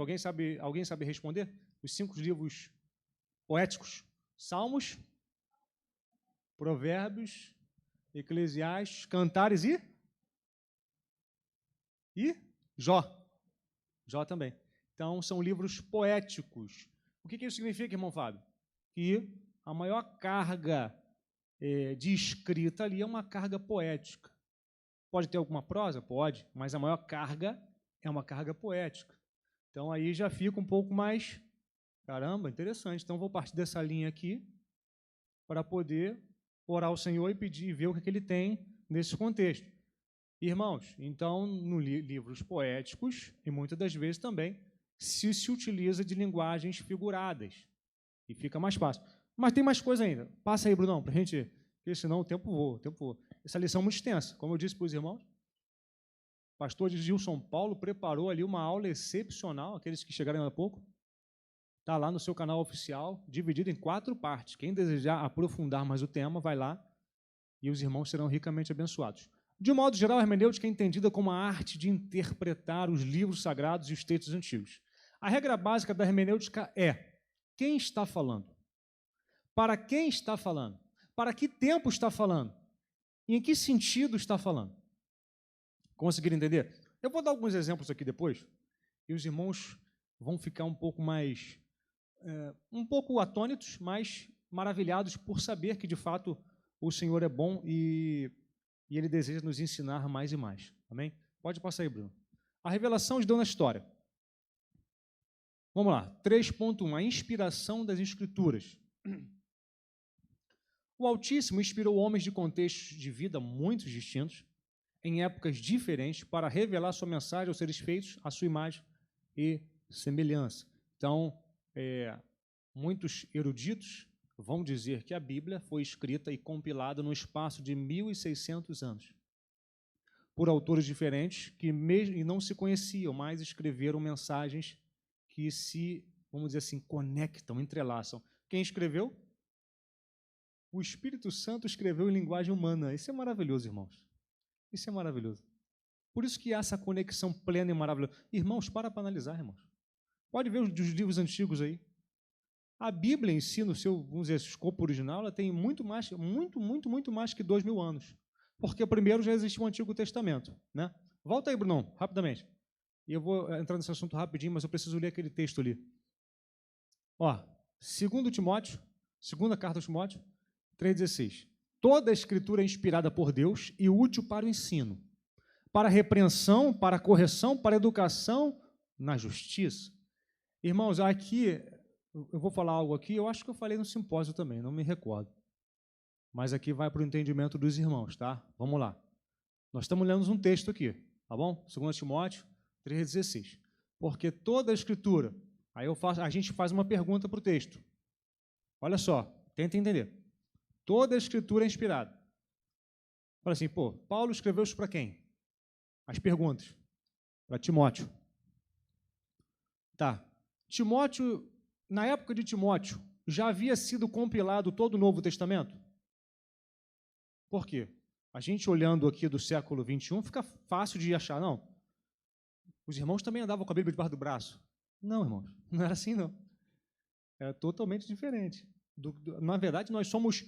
Alguém sabe responder? Os 5 livros poéticos? Salmos, Provérbios, Eclesiastes, Cantares e Jó. Jó também. Então, são livros poéticos. O que isso significa, irmão Fábio? Que a maior carga de escrita ali é uma carga poética. Pode ter alguma prosa? Pode, mas a maior carga é uma carga poética. Então, aí já fica um pouco mais... Caramba, interessante. Então, vou partir dessa linha aqui para poder orar ao Senhor e pedir e ver o que ele tem nesse contexto. Irmãos, então, no livros poéticos, e muitas das vezes também, se utiliza de linguagens figuradas. E fica mais fácil. Mas tem mais coisa ainda. Passa aí, Brunão, para a gente... Porque senão o tempo voa, Essa lição é muito extensa. Como eu disse para os irmãos, o pastor Gilson Paulo preparou ali uma aula excepcional, aqueles que chegaram há pouco. Está lá no seu canal oficial, dividido em 4 partes. Quem desejar aprofundar mais o tema, vai lá e os irmãos serão ricamente abençoados. De um modo geral, a hermenêutica é entendida como a arte de interpretar os livros sagrados e os textos antigos. A regra básica da hermenêutica é: quem está falando? Para quem está falando? Para que tempo está falando? E em que sentido está falando? Conseguiram entender? Eu vou dar alguns exemplos aqui depois, e os irmãos vão ficar um pouco mais um pouco atônitos, mas maravilhados por saber que, de fato, o Senhor é bom e Ele deseja nos ensinar mais e mais. Amém? Pode passar aí, Bruno. A revelação de Deus na história. Vamos lá. 3.1. A inspiração das Escrituras. O Altíssimo inspirou homens de contextos de vida muito distintos, em épocas diferentes, para revelar sua mensagem aos seres feitos à sua imagem e semelhança. Então, muitos eruditos vão dizer que a Bíblia foi escrita e compilada no espaço de 1.600 anos, por autores diferentes que mesmo e não se conheciam, mas escreveram mensagens que se, vamos dizer assim, conectam, entrelaçam. Quem escreveu? O Espírito Santo escreveu em linguagem humana. Isso é maravilhoso, irmãos. Isso é maravilhoso. Por isso que há essa conexão plena e maravilhosa. Irmãos, para analisar, irmãos. Pode ver os livros antigos aí. A Bíblia em si, no seu, vamos dizer, escopo original, ela tem muito mais que 2.000 anos. Porque primeiro já existe o Antigo Testamento, né? Volta aí, Brunão, rapidamente. E eu vou entrar nesse assunto rapidinho, mas eu preciso ler aquele texto ali. Ó, 2 Timóteo, segunda carta aos Timóteo, 3,16. Toda a Escritura é inspirada por Deus e útil para o ensino, para a repreensão, para a correção, para a educação na justiça. Irmãos, aqui, eu vou falar algo aqui, eu acho que eu falei no simpósio também, não me recordo. Mas aqui vai para o entendimento dos irmãos, tá? Vamos lá. Nós estamos lendo um texto aqui, tá bom? 2 Timóteo 3,16. Porque toda a Escritura, aí a gente faz uma pergunta para o texto. Olha só, tenta entender. Toda a Escritura é inspirada. Fala assim, Paulo escreveu isso para quem? As perguntas. Para Timóteo. Tá. Timóteo, na época de Timóteo, já havia sido compilado todo o Novo Testamento? Por quê? A gente olhando aqui do século XXI, fica fácil de achar, não. Os irmãos também andavam com a Bíblia debaixo do braço. Não, irmãos, não era assim, não. Era totalmente diferente. Na verdade, nós somos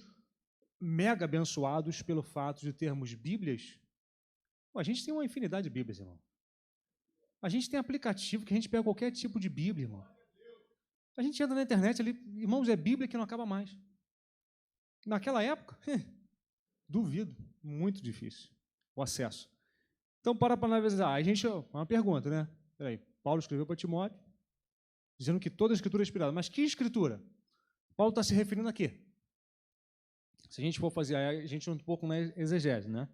mega abençoados pelo fato de termos Bíblias. A gente tem uma infinidade de Bíblias, irmão. A gente tem aplicativo que a gente pega qualquer tipo de Bíblia, irmão. A gente entra na internet ali, irmãos, é Bíblia que não acaba mais. Naquela época, duvido, muito difícil o acesso. Então, para analisar, a gente, uma pergunta, né? Peraí, Paulo escreveu para Timóteo, dizendo que toda a Escritura é inspirada. Mas que Escritura? Paulo está se referindo a quê? Se a gente for fazer, a gente um pouco na exegese, né?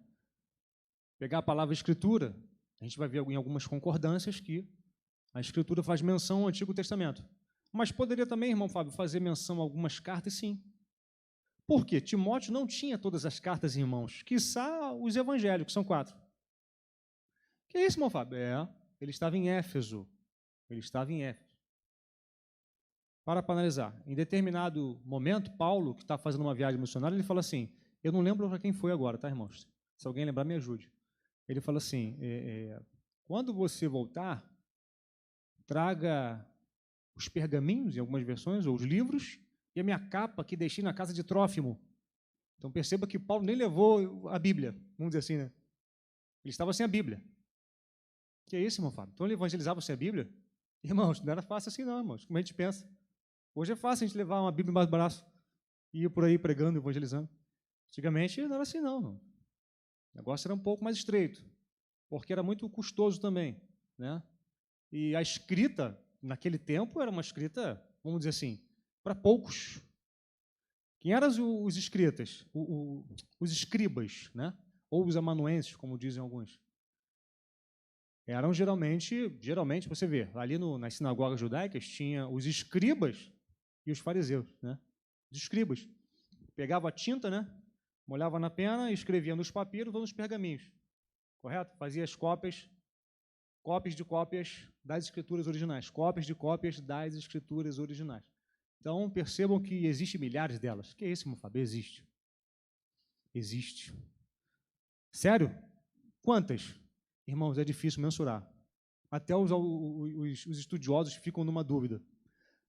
Pegar a palavra Escritura, a gente vai ver em algumas concordâncias que a Escritura faz menção ao Antigo Testamento. Mas poderia também, irmão Fábio, fazer menção a algumas cartas, sim. Por quê? Timóteo não tinha todas as cartas em mãos, quiçá os evangelhos, que são 4. Que é isso, irmão Fábio? Ele estava em Éfeso. Ele estava em Éfeso. Para analisar, em determinado momento, Paulo, que está fazendo uma viagem missionária, ele fala assim, eu não lembro para quem foi agora, tá, irmãos? Se alguém lembrar, me ajude. Ele fala assim, quando você voltar, traga os pergaminhos, em algumas versões, ou os livros, e a minha capa que deixei na casa de Trófimo. Então perceba que Paulo nem levou a Bíblia, vamos dizer assim, né? Ele estava sem a Bíblia. Que é isso, irmão Fábio? Então ele evangelizava sem a Bíblia? Irmãos, não era fácil assim não, irmãos, como a gente pensa. Hoje é fácil a gente levar uma Bíblia embaixo do braço e ir por aí pregando, evangelizando. Antigamente não era assim não, irmão. O negócio era um pouco mais estreito, porque era muito custoso também, né? E a escrita, naquele tempo, era uma escrita, vamos dizer assim, para poucos. Quem eram os escritas? Os escribas, né? Ou os amanuenses, como dizem alguns. Eram geralmente você vê, ali nas sinagogas judaicas, tinha os escribas e os fariseus, né? Os escribas. Pegava a tinta, né? Molhava na pena e escrevia nos papiros ou nos pergaminhos. Correto? Fazia as cópias de cópias das escrituras originais. Cópias de cópias das escrituras originais. Então, percebam que existem milhares delas. Que é isso, meu Fábio? Existe. Existe. Sério? Quantas? Irmãos, é difícil mensurar. Até os estudiosos ficam numa dúvida.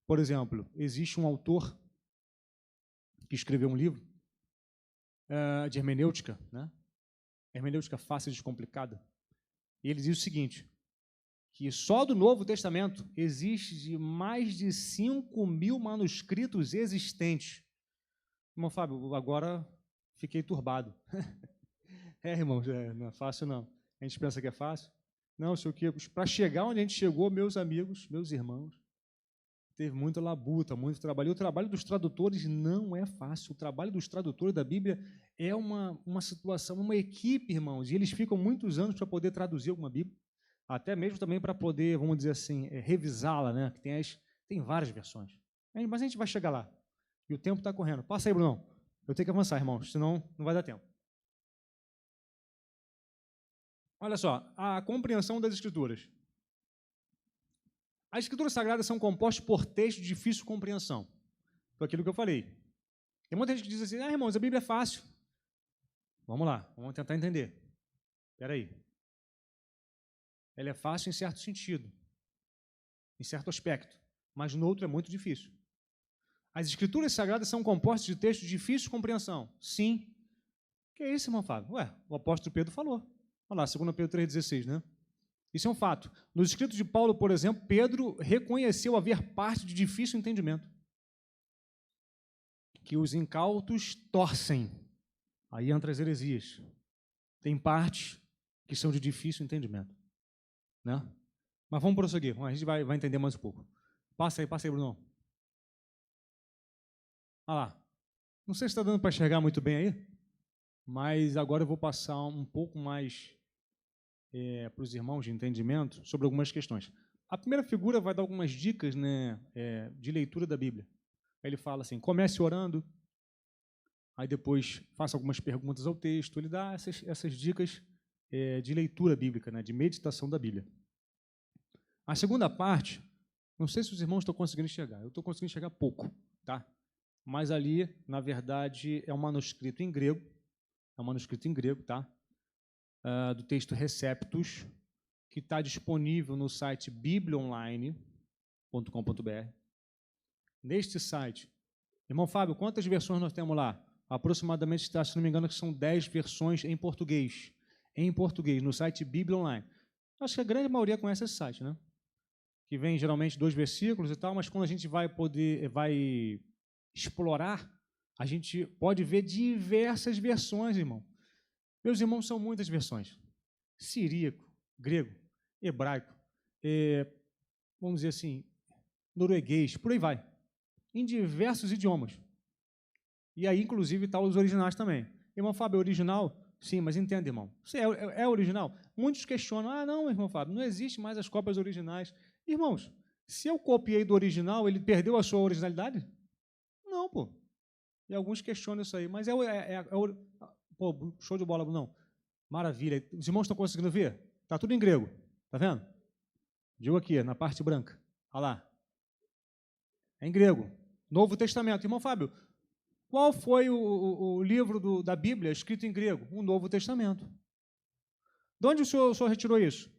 Por exemplo, existe um autor que escreveu um livro de hermenêutica, né? Hermenêutica fácil e descomplicada. E ele diz o seguinte, que só do Novo Testamento existe de mais de 5.000 manuscritos existentes. Irmão Fábio, agora fiquei turbado. Irmãos, não é fácil não. A gente pensa que é fácil. Não, sei o quê. Para chegar onde a gente chegou, meus amigos, meus irmãos, teve muita labuta, muito trabalho. E o trabalho dos tradutores não é fácil. O trabalho dos tradutores da Bíblia é uma situação, uma equipe, irmãos, e eles ficam muitos anos para poder traduzir alguma Bíblia, até mesmo também para poder, vamos dizer assim, revisá-la, né? Que tem várias versões. Mas a gente vai chegar lá. E o tempo está correndo. Passa aí, Brunão. Eu tenho que avançar, irmãos, senão não vai dar tempo. Olha só, a compreensão das Escrituras. As Escrituras Sagradas são compostas por textos de difícil compreensão. Foi aquilo que eu falei. Tem muita gente que diz assim, irmãos, a Bíblia é fácil. Vamos lá, vamos tentar entender. Espera aí. Ela é fácil em certo sentido, em certo aspecto, mas no outro é muito difícil. As Escrituras Sagradas são compostas de textos de difícil compreensão. Sim. Que é isso, irmão Fábio? O apóstolo Pedro falou. Olha lá, 2 Pedro 3,16, né? Isso é um fato. Nos escritos de Paulo, por exemplo, Pedro reconheceu haver parte de difícil entendimento. Que os incautos torcem. Aí entra as heresias. Tem partes que são de difícil entendimento. Né? Mas vamos prosseguir. A gente vai entender mais um pouco. Passa aí, Bruno. Olha lá. Não sei se está dando para enxergar muito bem aí, mas agora eu vou passar um pouco mais para os irmãos de entendimento sobre algumas questões. A primeira figura vai dar algumas dicas, né, de leitura da Bíblia. Ele fala assim, comece orando, aí depois faça algumas perguntas ao texto. Ele dá essas dicas de leitura bíblica, né, de meditação da Bíblia. A segunda parte, não sei se os irmãos estão conseguindo enxergar, eu estou conseguindo enxergar pouco, tá? Mas ali, na verdade, é um manuscrito em grego, tá? Do texto Receptus, que está disponível no site bibliaonline.com.br. Neste site, irmão Fábio, quantas versões nós temos lá? Aproximadamente, se não me engano, que são 10 versões em português. No site Bíblia Online. Acho que a grande maioria conhece esse site, né? Que vem geralmente 2 versículos e tal, mas quando a gente vai explorar, a gente pode ver diversas versões, irmão. Meus irmãos, são muitas versões. Siríaco, grego, hebraico, vamos dizer assim, norueguês, por aí vai. Em diversos idiomas. E aí, inclusive, está os originais também. Irmão Fábio, é original? Sim, mas entenda, irmão. Você é original? Muitos questionam, não, irmão Fábio, não existe mais as cópias originais. Irmãos, se eu copiei do original, ele perdeu a sua originalidade? Não, pô. E alguns questionam isso aí, mas pô, show de bola, não. Maravilha. Os irmãos estão conseguindo ver? Está tudo em grego. Está vendo? Digo aqui, na parte branca. Olha lá. É em grego. Novo Testamento. Irmão Fábio, qual foi o livro da Bíblia escrito em grego? O Novo Testamento. De onde o senhor retirou isso?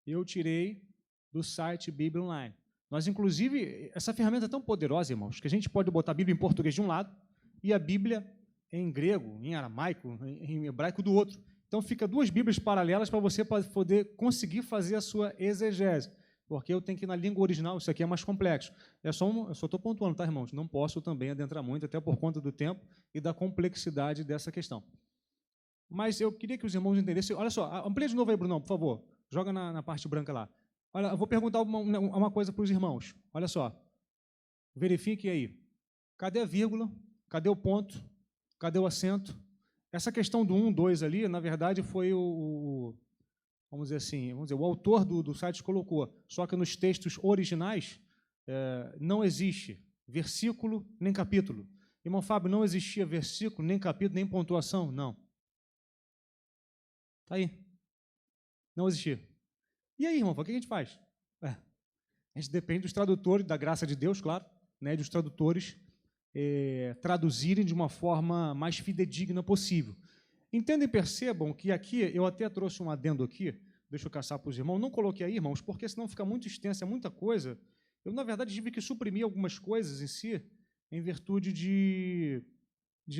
Eu tirei do site Bíblia Online. Nós, inclusive, essa ferramenta é tão poderosa, irmãos, que a gente pode botar a Bíblia em português de um lado e a Bíblia em grego, em aramaico, em hebraico do outro. Então, fica 2 Bíblias paralelas para você poder conseguir fazer a sua exegese. Porque eu tenho que ir na língua original, isso aqui é mais complexo. Eu só estou pontuando, tá, irmãos? Não posso também adentrar muito, até por conta do tempo e da complexidade dessa questão. Mas eu queria que os irmãos entendessem. Olha só, amplia de novo aí, Brunão, por favor. Joga na parte branca lá. Olha, eu vou perguntar uma coisa para os irmãos. Olha só. Verifique aí. Cadê a vírgula? Cadê o ponto? Cadê o acento? Essa questão do 1, 2 ali, na verdade, foi vamos dizer, o autor do site colocou. Só que nos textos originais não existe versículo nem capítulo. Irmão Fábio, não existia versículo, nem capítulo, nem pontuação? Não. Está aí. Não existia. E aí, irmão, o que a gente faz? A gente depende dos tradutores, da graça de Deus, claro, né, dos tradutores traduzirem de uma forma mais fidedigna possível. Entendam e percebam que aqui, eu até trouxe um adendo aqui, deixa eu caçar para os irmãos, não coloquei aí, irmãos, porque senão fica muito extenso, é muita coisa. Eu, na verdade, tive que suprimir algumas coisas em si, em virtude de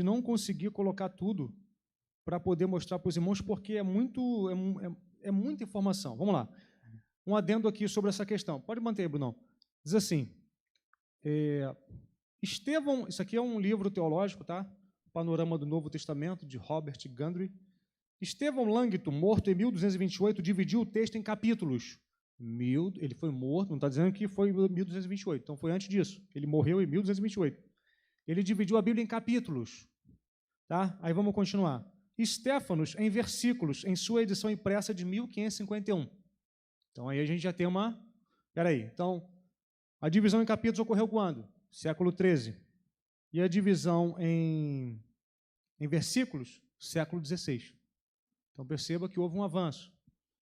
não conseguir colocar tudo para poder mostrar para os irmãos, porque é muita informação. Vamos lá. um adendo aqui sobre essa questão. Pode manter aí, Brunão. Diz assim, Estevão, isso aqui é um livro teológico, tá? Panorama do Novo Testamento, de Robert Gundry. Estevão Langton, morto em 1228, dividiu o texto em capítulos. Ele foi morto, não está dizendo que foi em 1228, então foi antes disso. Ele morreu em 1228. Ele dividiu a Bíblia em capítulos. Tá? Aí vamos continuar. Estéfanos, em versículos, em sua edição impressa de 1551. Então aí a gente já tem uma... Espera aí, então, a divisão em capítulos ocorreu quando? Século XIII. E a divisão em versículos? Século XVI. Então perceba que houve um avanço.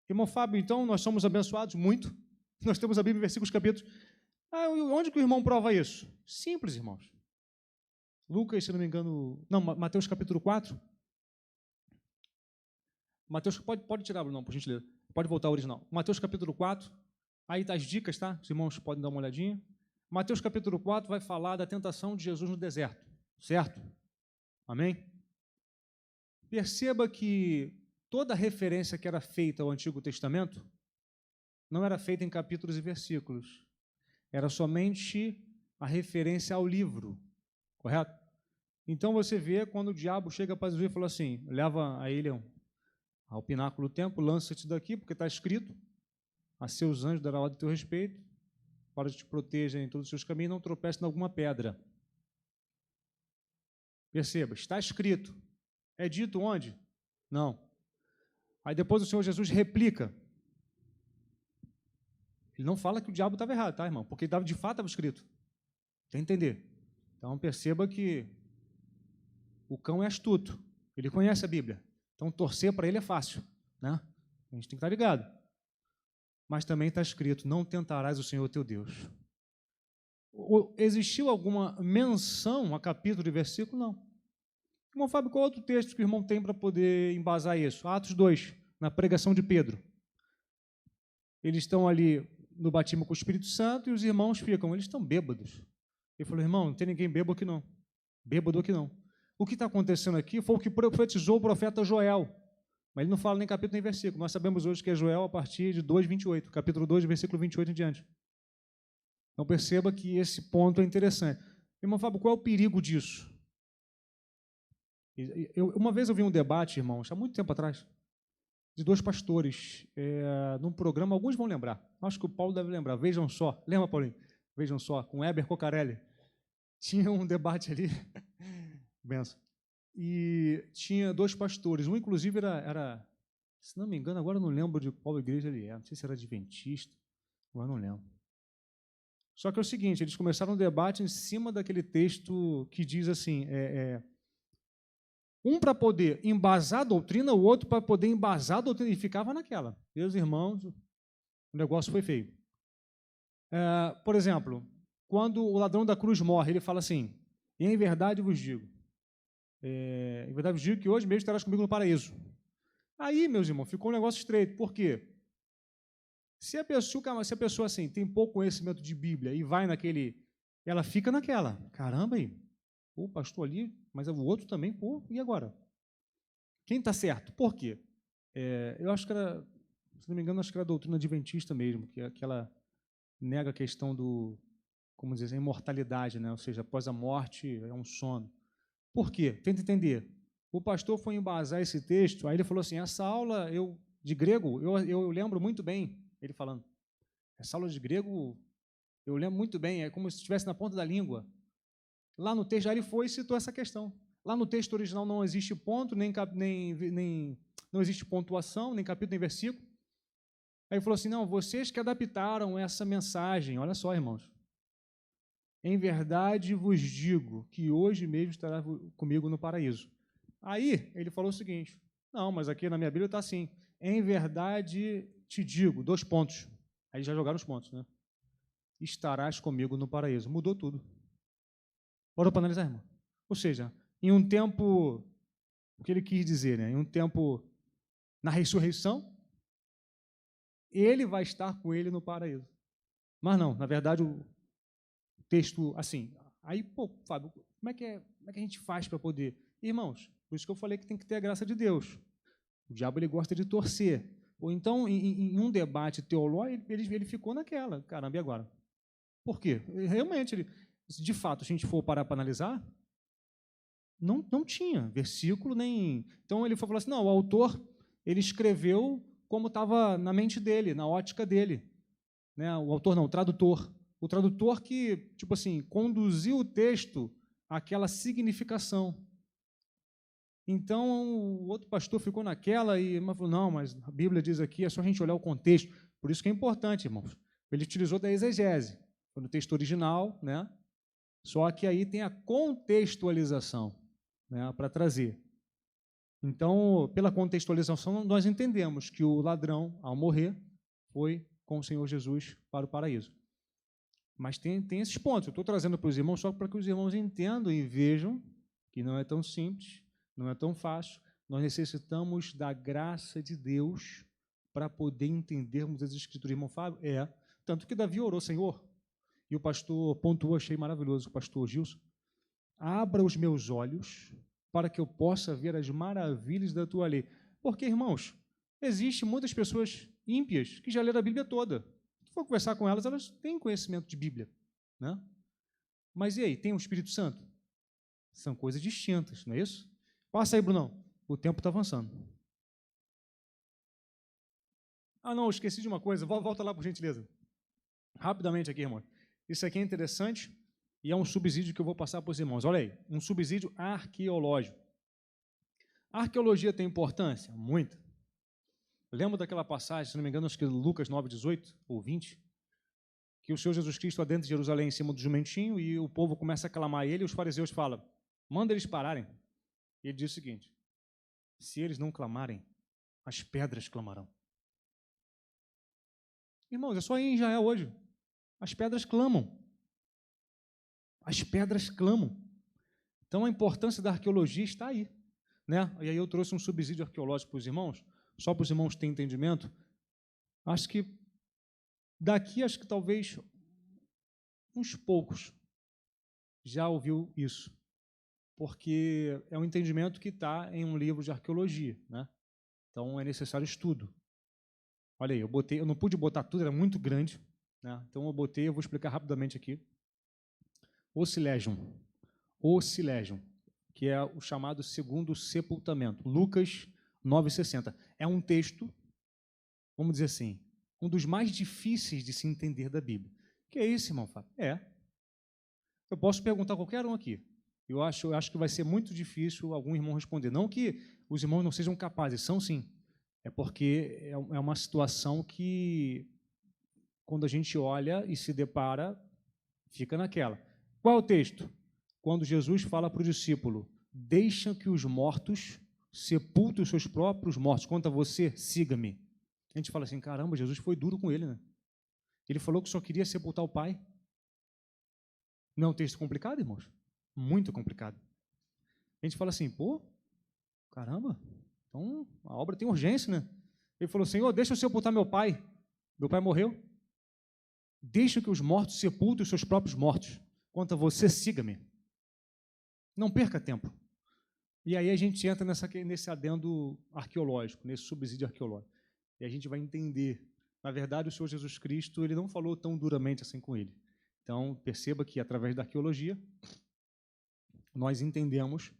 Irmão Fábio, então nós somos abençoados muito. Nós temos a Bíblia em versículos, capítulos. Onde que o irmão prova isso? Simples, irmãos. Lucas, se não me engano... Não, Mateus capítulo 4. Mateus, pode tirar, Bruno, por gentileza. Pode voltar ao original. Mateus capítulo 4. Aí está as dicas, tá? Os irmãos podem dar uma olhadinha. Mateus capítulo 4 vai falar da tentação de Jesus no deserto. Certo? Amém? Perceba que toda referência que era feita ao Antigo Testamento não era feita em capítulos e versículos. Era somente a referência ao livro. Correto? Então você vê quando o diabo chega para Jesus e fala assim, leva a ele ao pináculo do templo, lança-te daqui, porque está escrito, a seus anjos dará ordem a teu respeito, para que te proteja em todos os seus caminhos, não tropece em alguma pedra. Perceba, está escrito. É dito onde? Não. Aí depois o Senhor Jesus replica. Ele não fala que o diabo estava errado, tá, irmão? Porque de fato estava escrito. Tem que entender. Então perceba que o cão é astuto. Ele conhece a Bíblia. Então torcer para ele é fácil, né? A gente tem que estar ligado. Mas também está escrito, não tentarás o Senhor teu Deus. Existiu alguma menção a capítulo e versículo? Não. Irmão Fábio, qual outro texto que o irmão tem para poder embasar isso? Atos 2, na pregação de Pedro. Eles estão ali no batismo com o Espírito Santo e os irmãos ficam, eles estão bêbados. Ele falou, irmão, não tem ninguém bêbado aqui não. Bêbado aqui não. O que está acontecendo aqui foi o que profetizou o profeta Joel. Mas ele não fala nem capítulo nem versículo. Nós sabemos hoje que é Joel a partir de 2:28, capítulo 2, versículo 28 em diante. Então perceba que esse ponto é interessante. Irmão Fábio, qual é o perigo disso? Uma vez eu vi um debate, irmãos, há muito tempo atrás, de dois pastores, num programa, alguns vão lembrar, acho que o Paulo deve lembrar, vejam só, lembra, Paulinho? Vejam só, com Heber Cocarelli. Tinha um debate ali, benção, e tinha dois pastores, um inclusive era, se não me engano, agora eu não lembro de qual igreja ele é, não sei se era adventista, agora não lembro. Só que é o seguinte, eles começaram um debate em cima daquele texto que diz assim, um para poder embasar a doutrina, o outro para poder embasar a doutrina, e ficava naquela. Meus irmãos, o negócio foi feio. Por exemplo, quando o ladrão da cruz morre, ele fala assim, em verdade vos digo, em verdade vos digo que hoje mesmo estarás comigo no paraíso. Aí, meus irmãos, ficou um negócio estreito. Por quê? Se a pessoa assim, tem pouco conhecimento de Bíblia e vai naquele, ela fica naquela, caramba aí, o pastor ali, mas o outro também, pô, e agora? Quem está certo? Por quê? Eu acho que era, se não me engano, acho que era a doutrina adventista mesmo, que ela nega a questão do, como dizer, a imortalidade, né? Ou seja, após a morte é um sono. Por quê? Tenta entender. O pastor foi embasar esse texto, aí ele falou assim, essa aula de grego, eu lembro muito bem, ele falando, essa aula de grego, eu lembro muito bem, é como se estivesse na ponta da língua. Lá no texto, aí ele foi e citou essa questão. Lá no texto original não existe ponto, não existe pontuação, nem capítulo, nem versículo. Aí ele falou assim, não, vocês que adaptaram essa mensagem, olha só, irmãos, em verdade vos digo que hoje mesmo estará comigo no paraíso. Aí ele falou o seguinte, não, mas aqui na minha Bíblia está assim, em verdade te digo, 2 pontos. Aí já jogaram os pontos, né? Estarás comigo no paraíso. Mudou tudo. Bora para analisar, irmão. Ou seja, em um tempo, o que ele quis dizer, né? Em um tempo, na ressurreição, ele vai estar com ele no paraíso. Mas não, na verdade, o texto, assim, aí, pô, Fábio, como é que a gente faz para poder... Irmãos, por isso que eu falei que tem que ter a graça de Deus. O diabo, ele gosta de torcer. Ou então, em um debate teológico, ele ficou naquela, caramba, e agora? Por quê? Realmente, de fato, se a gente for parar para analisar, não tinha versículo nem... Então, ele falou assim, não, o autor, ele escreveu como estava na mente dele, na ótica dele. Né? O autor não, o tradutor. O tradutor que, tipo assim, conduziu o texto àquela significação. Então, o outro pastor ficou naquela e falou, não, mas a Bíblia diz aqui, é só a gente olhar o contexto. Por isso que é importante, irmãos. Ele utilizou da exegese, foi no texto original, né? Só que aí tem a contextualização, né, para trazer. Então, pela contextualização, nós entendemos que o ladrão, ao morrer, foi com o Senhor Jesus para o paraíso. Mas tem esses pontos. Eu estou trazendo para os irmãos só para que os irmãos entendam e vejam que não é tão simples, não é tão fácil. Nós necessitamos da graça de Deus para poder entendermos as Escrituras. Irmão Fábio, tanto que Davi orou, Senhor, e o pastor pontuou, achei maravilhoso, o pastor Gilson, abra os meus olhos para que eu possa ver as maravilhas da tua lei. Porque, irmãos, existem muitas pessoas ímpias que já leram a Bíblia toda. Se for conversar com elas, elas têm conhecimento de Bíblia, né? Mas e aí, tem o Espírito Santo? São coisas distintas, não é isso? Passa aí, Brunão. O tempo está avançando. Ah, não, esqueci de uma coisa. Volta lá, por gentileza. Rapidamente aqui, irmão. Isso aqui é interessante e é um subsídio que eu vou passar para os irmãos. Olha aí, um subsídio arqueológico. A arqueologia tem importância? Muita. Lembra daquela passagem, se não me engano, acho que Lucas 9, 18 ou 20, que o Senhor Jesus Cristo adentra Jerusalém em cima do jumentinho e o povo começa a clamar a ele e os fariseus falam, manda eles pararem. E ele diz o seguinte, se eles não clamarem, as pedras clamarão. Irmãos, é só ir em Israel hoje. As pedras clamam. As pedras clamam. Então, a importância da arqueologia está aí, né? E aí eu trouxe um subsídio arqueológico para os irmãos, só para os irmãos terem entendimento. Acho que talvez uns poucos já ouviu isso, porque é um entendimento que está em um livro de arqueologia, né? Então, é necessário estudo. Olha aí, eu não pude botar tudo, era muito grande, né? Então, eu vou explicar rapidamente aqui. Ocilegium, que é o chamado segundo sepultamento. Lucas 9,60. É um texto, vamos dizer assim, um dos mais difíceis de se entender da Bíblia. Que é isso, irmão Fábio? Eu posso perguntar a qualquer um aqui. Eu acho que vai ser muito difícil algum irmão responder. Não que os irmãos não sejam capazes, são sim. É porque é uma situação que, quando a gente olha e se depara, fica naquela. Qual é o texto? Quando Jesus fala para o discípulo, deixa que os mortos sepultem os seus próprios mortos. Quanto a você, siga-me. A gente fala assim, caramba, Jesus foi duro com ele, né? Ele falou que só queria sepultar o Pai. Não é um texto complicado, irmãos? Muito complicado. A gente fala assim, pô, caramba, então a obra tem urgência, né? Ele falou, Senhor, deixa eu sepultar meu pai. Meu pai morreu. Deixa que os mortos sepultem os seus próprios mortos. Quanto a você, siga-me. Não perca tempo. E aí a gente entra nesse adendo arqueológico, nesse subsídio arqueológico. E a gente vai entender. Na verdade, o Senhor Jesus Cristo, ele não falou tão duramente assim com ele. Então, perceba que, através da arqueologia, nós entendemos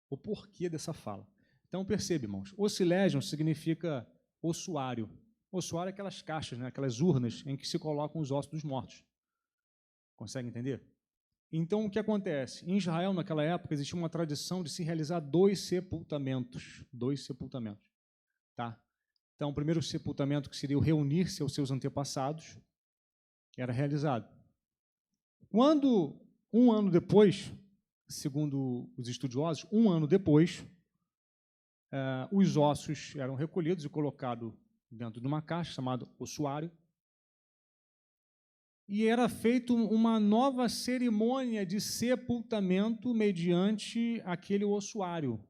o porquê dessa fala. Então, perceba, irmãos, ocilegium significa ossuário. Ossuário é aquelas caixas, né, aquelas urnas em que se colocam os ossos dos mortos. Consegue entender? Então, o que acontece? Em Israel, naquela época, existia uma tradição de se realizar dois sepultamentos. Tá? Então, o primeiro sepultamento, que seria o reunir-se aos seus antepassados, era realizado. Quando, um ano depois, segundo os estudiosos, um ano depois, os ossos eram recolhidos e colocados dentro de uma caixa chamada ossuário, e era feita uma nova cerimônia de sepultamento mediante aquele ossuário.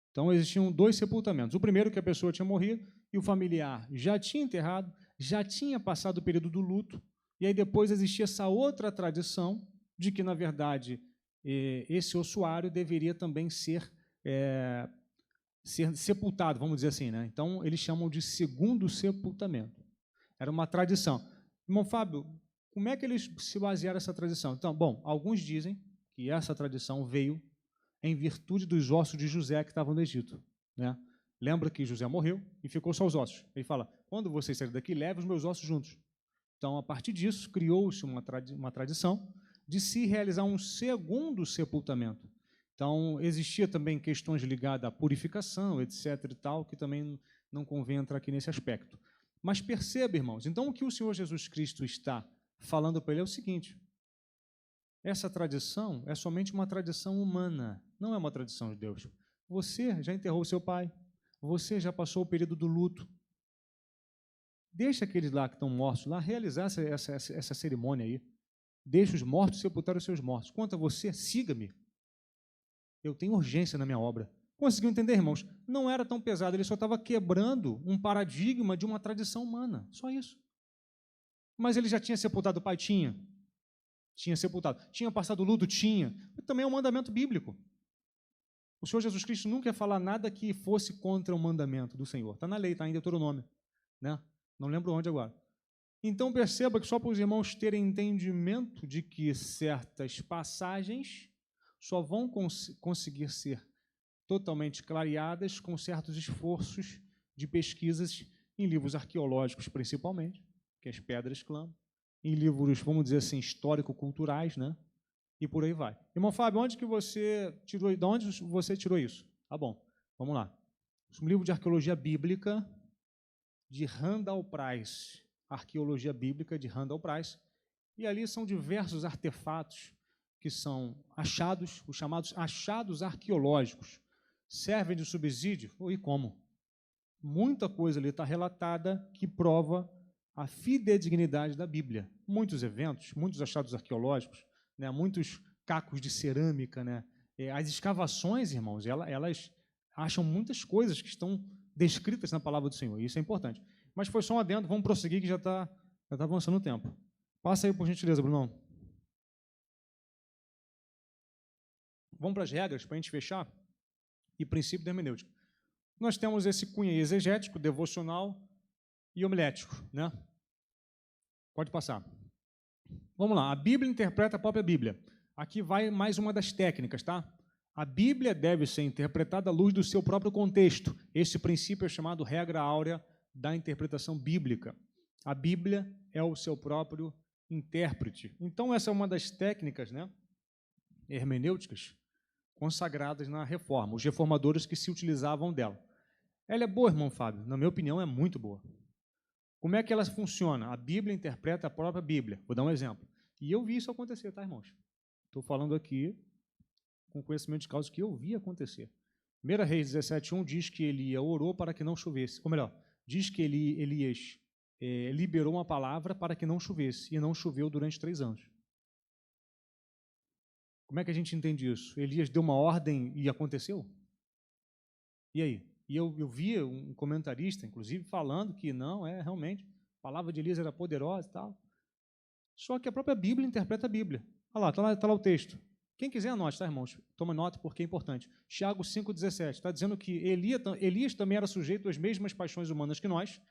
Então, existiam dois sepultamentos. O primeiro, que a pessoa tinha morrido, e o familiar já tinha enterrado, já tinha passado o período do luto, e aí depois existia essa outra tradição de que, na verdade, esse ossuário deveria também ser ser sepultado, vamos dizer assim, né? Então, eles chamam de segundo sepultamento. Era uma tradição. Irmão Fábio, como é que eles se basearam nessa tradição? Então, bom, alguns dizem que essa tradição veio em virtude dos ossos de José que estavam no Egito, né? Lembra que José morreu e ficou só os ossos. Ele fala, quando vocês saírem daqui, leve os meus ossos juntos. Então, a partir disso, criou-se uma tradição de se realizar um segundo sepultamento. Então, existia também questões ligadas à purificação, etc. e tal, que também não convém entrar aqui nesse aspecto. Mas perceba, irmãos, então o que o Senhor Jesus Cristo está falando para ele é o seguinte: essa tradição é somente uma tradição humana, não é uma tradição de Deus. Você já enterrou seu pai, você já passou o período do luto. Deixa aqueles lá que estão mortos lá realizar essa cerimônia aí. Deixa os mortos sepultar os seus mortos. Quanto a você, siga-me. Eu tenho urgência na minha obra. Conseguiu entender, irmãos? Não era tão pesado, ele só estava quebrando um paradigma de uma tradição humana. Só isso. Mas ele já tinha sepultado o pai? Tinha. Tinha sepultado. Tinha passado o luto? Tinha. Também é um mandamento bíblico. O Senhor Jesus Cristo nunca ia falar nada que fosse contra o mandamento do Senhor. Está na lei, está em Deuteronômio, né? Não lembro onde agora. Então perceba que só para os irmãos terem entendimento de que certas passagens só vão conseguir ser totalmente clareadas com certos esforços de pesquisas em livros arqueológicos, principalmente, que as pedras clamam, em livros, vamos dizer assim, histórico-culturais, né? E por aí vai. Irmão Fábio, de onde você tirou isso? Tá bom, vamos lá. Um livro de arqueologia bíblica de Randall Price, Arqueologia Bíblica de Randall Price, e ali são diversos artefatos que são achados, os chamados achados arqueológicos. Servem de subsídio? E como? Muita coisa ali está relatada que prova a fidedignidade da Bíblia. Muitos eventos, muitos achados arqueológicos, né, muitos cacos de cerâmica, né, as escavações, irmãos, elas acham muitas coisas que estão descritas na palavra do Senhor, e isso é importante. Mas foi só um adendo, vamos prosseguir que já está avançando o tempo. Passa aí, por gentileza, Brunão. Vamos para as regras, para a gente fechar, e princípio da hermenêutica. Nós temos esse cunho exegético, devocional e homilético, né? Pode passar. Vamos lá, a Bíblia interpreta a própria Bíblia. Aqui vai mais uma das técnicas, tá? A Bíblia deve ser interpretada à luz do seu próprio contexto. Esse princípio é chamado regra áurea da interpretação bíblica. A Bíblia é o seu próprio intérprete. Então, essa é uma das técnicas, né, hermenêuticas consagradas na Reforma, os reformadores que se utilizavam dela. Ela é boa, irmão Fábio? Na minha opinião, é muito boa. Como é que ela funciona? A Bíblia interpreta a própria Bíblia. Vou dar um exemplo. E eu vi isso acontecer, tá, irmãos? Estou falando aqui com conhecimento de causa que eu vi acontecer. 1 Reis 17:1 diz que Elias orou para que não chovesse. Ou melhor, diz que Elias liberou uma palavra para que não chovesse, e não choveu durante 3 anos. Como é que a gente entende isso? Elias deu uma ordem e aconteceu? E aí? E eu vi um comentarista, inclusive, falando que não, realmente, a palavra de Elias era poderosa e tal. Só que a própria Bíblia interpreta a Bíblia. Olha lá, está lá o texto. Quem quiser anote, tá, irmãos? Toma nota porque é importante. Tiago 5,17 está dizendo que Elias também era sujeito às mesmas paixões humanas que nós,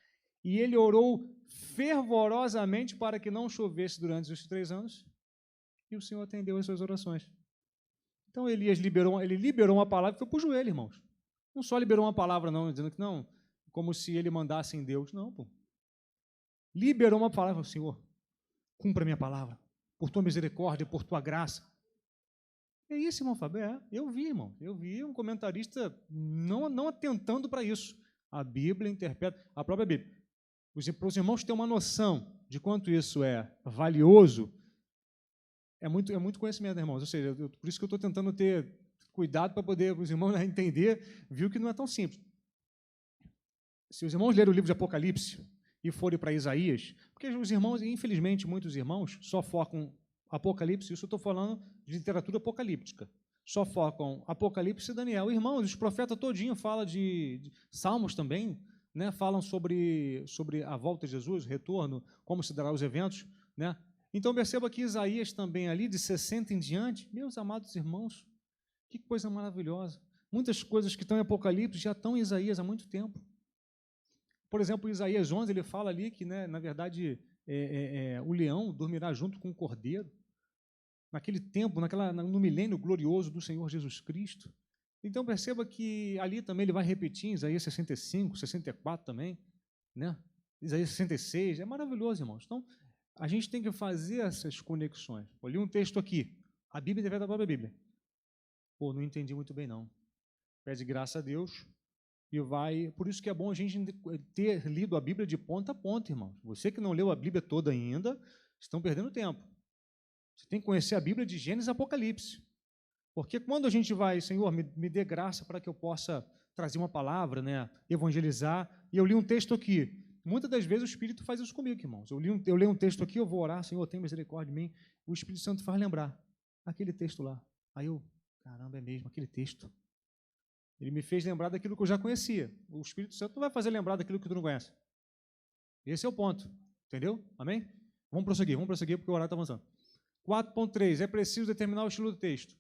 e ele orou fervorosamente para que não chovesse durante os 3 anos, e o Senhor atendeu as suas orações. Então Elias liberou uma palavra e foi para o joelho, irmãos. Não só liberou uma palavra, não, dizendo que não, como se ele mandasse em Deus. Não, pô. Liberou uma palavra, Senhor, cumpra a minha palavra, por tua misericórdia, por tua graça. É isso, irmão Fábio. Eu vi, irmão. Eu vi um comentarista não atentando para isso. A Bíblia interpreta, a própria Bíblia. Para os irmãos terem uma noção de quanto isso é valioso, é muito conhecimento, irmãos. Ou seja, por isso que eu estou tentando ter cuidado para poder os irmãos entender, viu que não é tão simples. Se os irmãos lerem o livro de Apocalipse e forem para Isaías, porque os irmãos, infelizmente, muitos irmãos só focam Apocalipse, isso eu estou falando de literatura apocalíptica, só focam Apocalipse e Daniel. Irmãos, os profetas todinho falam de Salmos também, né, falam sobre a volta de Jesus, o retorno, como se dará os eventos, né? Então perceba que Isaías também ali, de 60 em diante, meus amados irmãos, que coisa maravilhosa. Muitas coisas que estão em Apocalipse já estão em Isaías há muito tempo. Por exemplo, Isaías 11, ele fala ali que, né, na verdade, o leão dormirá junto com o cordeiro, naquele tempo, no milênio glorioso do Senhor Jesus Cristo. Então, perceba que ali também ele vai repetir, em Isaías 65, 64 também, né? Isaías 66, é maravilhoso, irmãos. Então, a gente tem que fazer essas conexões. Eu li um texto aqui, a Bíblia interpreta a própria Bíblia. Pô, não entendi muito bem, não. Pede graça a Deus e vai... Por isso que é bom a gente ter lido a Bíblia de ponta a ponta, irmãos. Você que não leu a Bíblia toda ainda, estão perdendo tempo. Você tem que conhecer a Bíblia de Gênesis e Apocalipse. Porque quando a gente vai, Senhor, me dê graça para que eu possa trazer uma palavra, né, evangelizar, e eu li um texto aqui. Muitas das vezes o Espírito faz isso comigo, irmãos. Eu leio um texto aqui, eu vou orar, Senhor, tem misericórdia de mim. O Espírito Santo faz lembrar aquele texto lá. Aí eu, caramba, é mesmo, aquele texto. Ele me fez lembrar daquilo que eu já conhecia. O Espírito Santo não vai fazer lembrar daquilo que tu não conhece. Esse é o ponto. Entendeu? Amém? Vamos prosseguir porque o horário está avançando. 4.3. É preciso determinar o estilo do texto.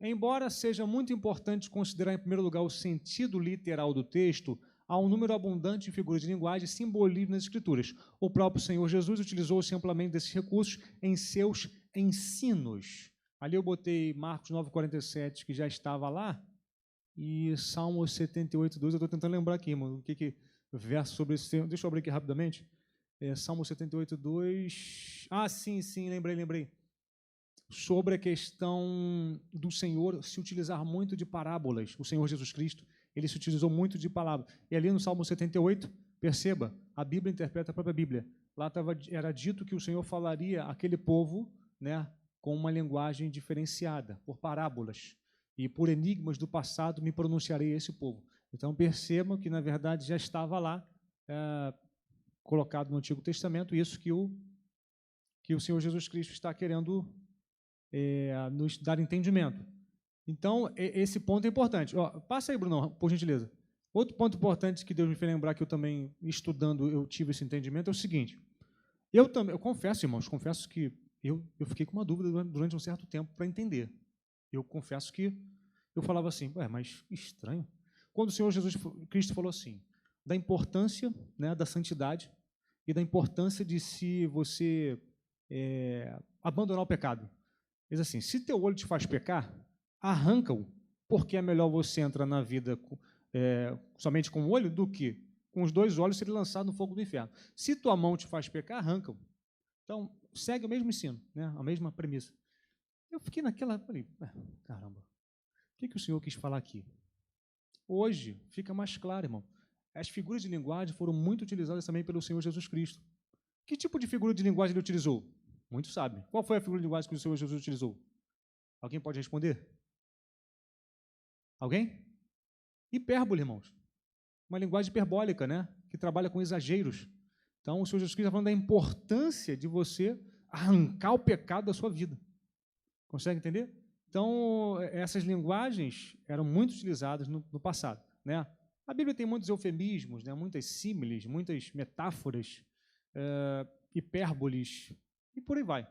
Embora seja muito importante considerar, em primeiro lugar, o sentido literal do texto, há um número abundante de figuras de linguagem e simbolismo nas Escrituras. O próprio Senhor Jesus utilizou-se amplamente desses recursos em seus ensinos. Ali eu botei Marcos 9,47, que já estava lá, e Salmo 78, 2. Eu estou tentando lembrar aqui, irmão, o que verso sobre esse tema. Deixa eu abrir aqui rapidamente. Salmo 78, 2. Ah, sim, lembrei. Sobre a questão do Senhor se utilizar muito de parábolas. O Senhor Jesus Cristo, ele se utilizou muito de palavras. E ali no Salmo 78, perceba, a Bíblia interpreta a própria Bíblia. Lá era dito que o Senhor falaria àquele povo, né, com uma linguagem diferenciada, por parábolas. E por enigmas do passado me pronunciarei a esse povo. Então percebam que, na verdade, já estava lá, colocado no Antigo Testamento, isso que o Senhor Jesus Cristo está querendo nos dar entendimento. Então, esse ponto é importante. Passa aí, Bruno, por gentileza. Outro ponto importante que Deus me fez lembrar, que eu também, estudando, eu tive esse entendimento, é o seguinte. Eu confesso, irmãos, que eu fiquei com uma dúvida durante um certo tempo para entender. Eu confesso que eu falava assim, mas estranho. Quando o Senhor Jesus Cristo falou assim, da importância, né, da santidade e da importância de se você abandonar o pecado. Diz assim, se teu olho te faz pecar, arranca-o, porque é melhor você entrar na vida somente com o olho do que com os dois olhos ser lançado no fogo do inferno. Se tua mão te faz pecar, arranca-o. Então, segue o mesmo ensino, né, a mesma premissa. Eu fiquei falei, caramba, o que o Senhor quis falar aqui? Hoje fica mais claro, irmão. As figuras de linguagem foram muito utilizadas também pelo Senhor Jesus Cristo. Que tipo de figura de linguagem ele utilizou? Muitos sabem. Qual foi a figura de linguagem que o Senhor Jesus utilizou? Alguém pode responder? Alguém? Hipérbole, irmãos. Uma linguagem hiperbólica, né? Que trabalha com exageros. Então, o Senhor Jesus Cristo está falando da importância de você arrancar o pecado da sua vida. Consegue entender? Então, essas linguagens eram muito utilizadas no passado, né? A Bíblia tem muitos eufemismos, né? Muitas símiles, muitas metáforas, hipérboles, e por aí vai.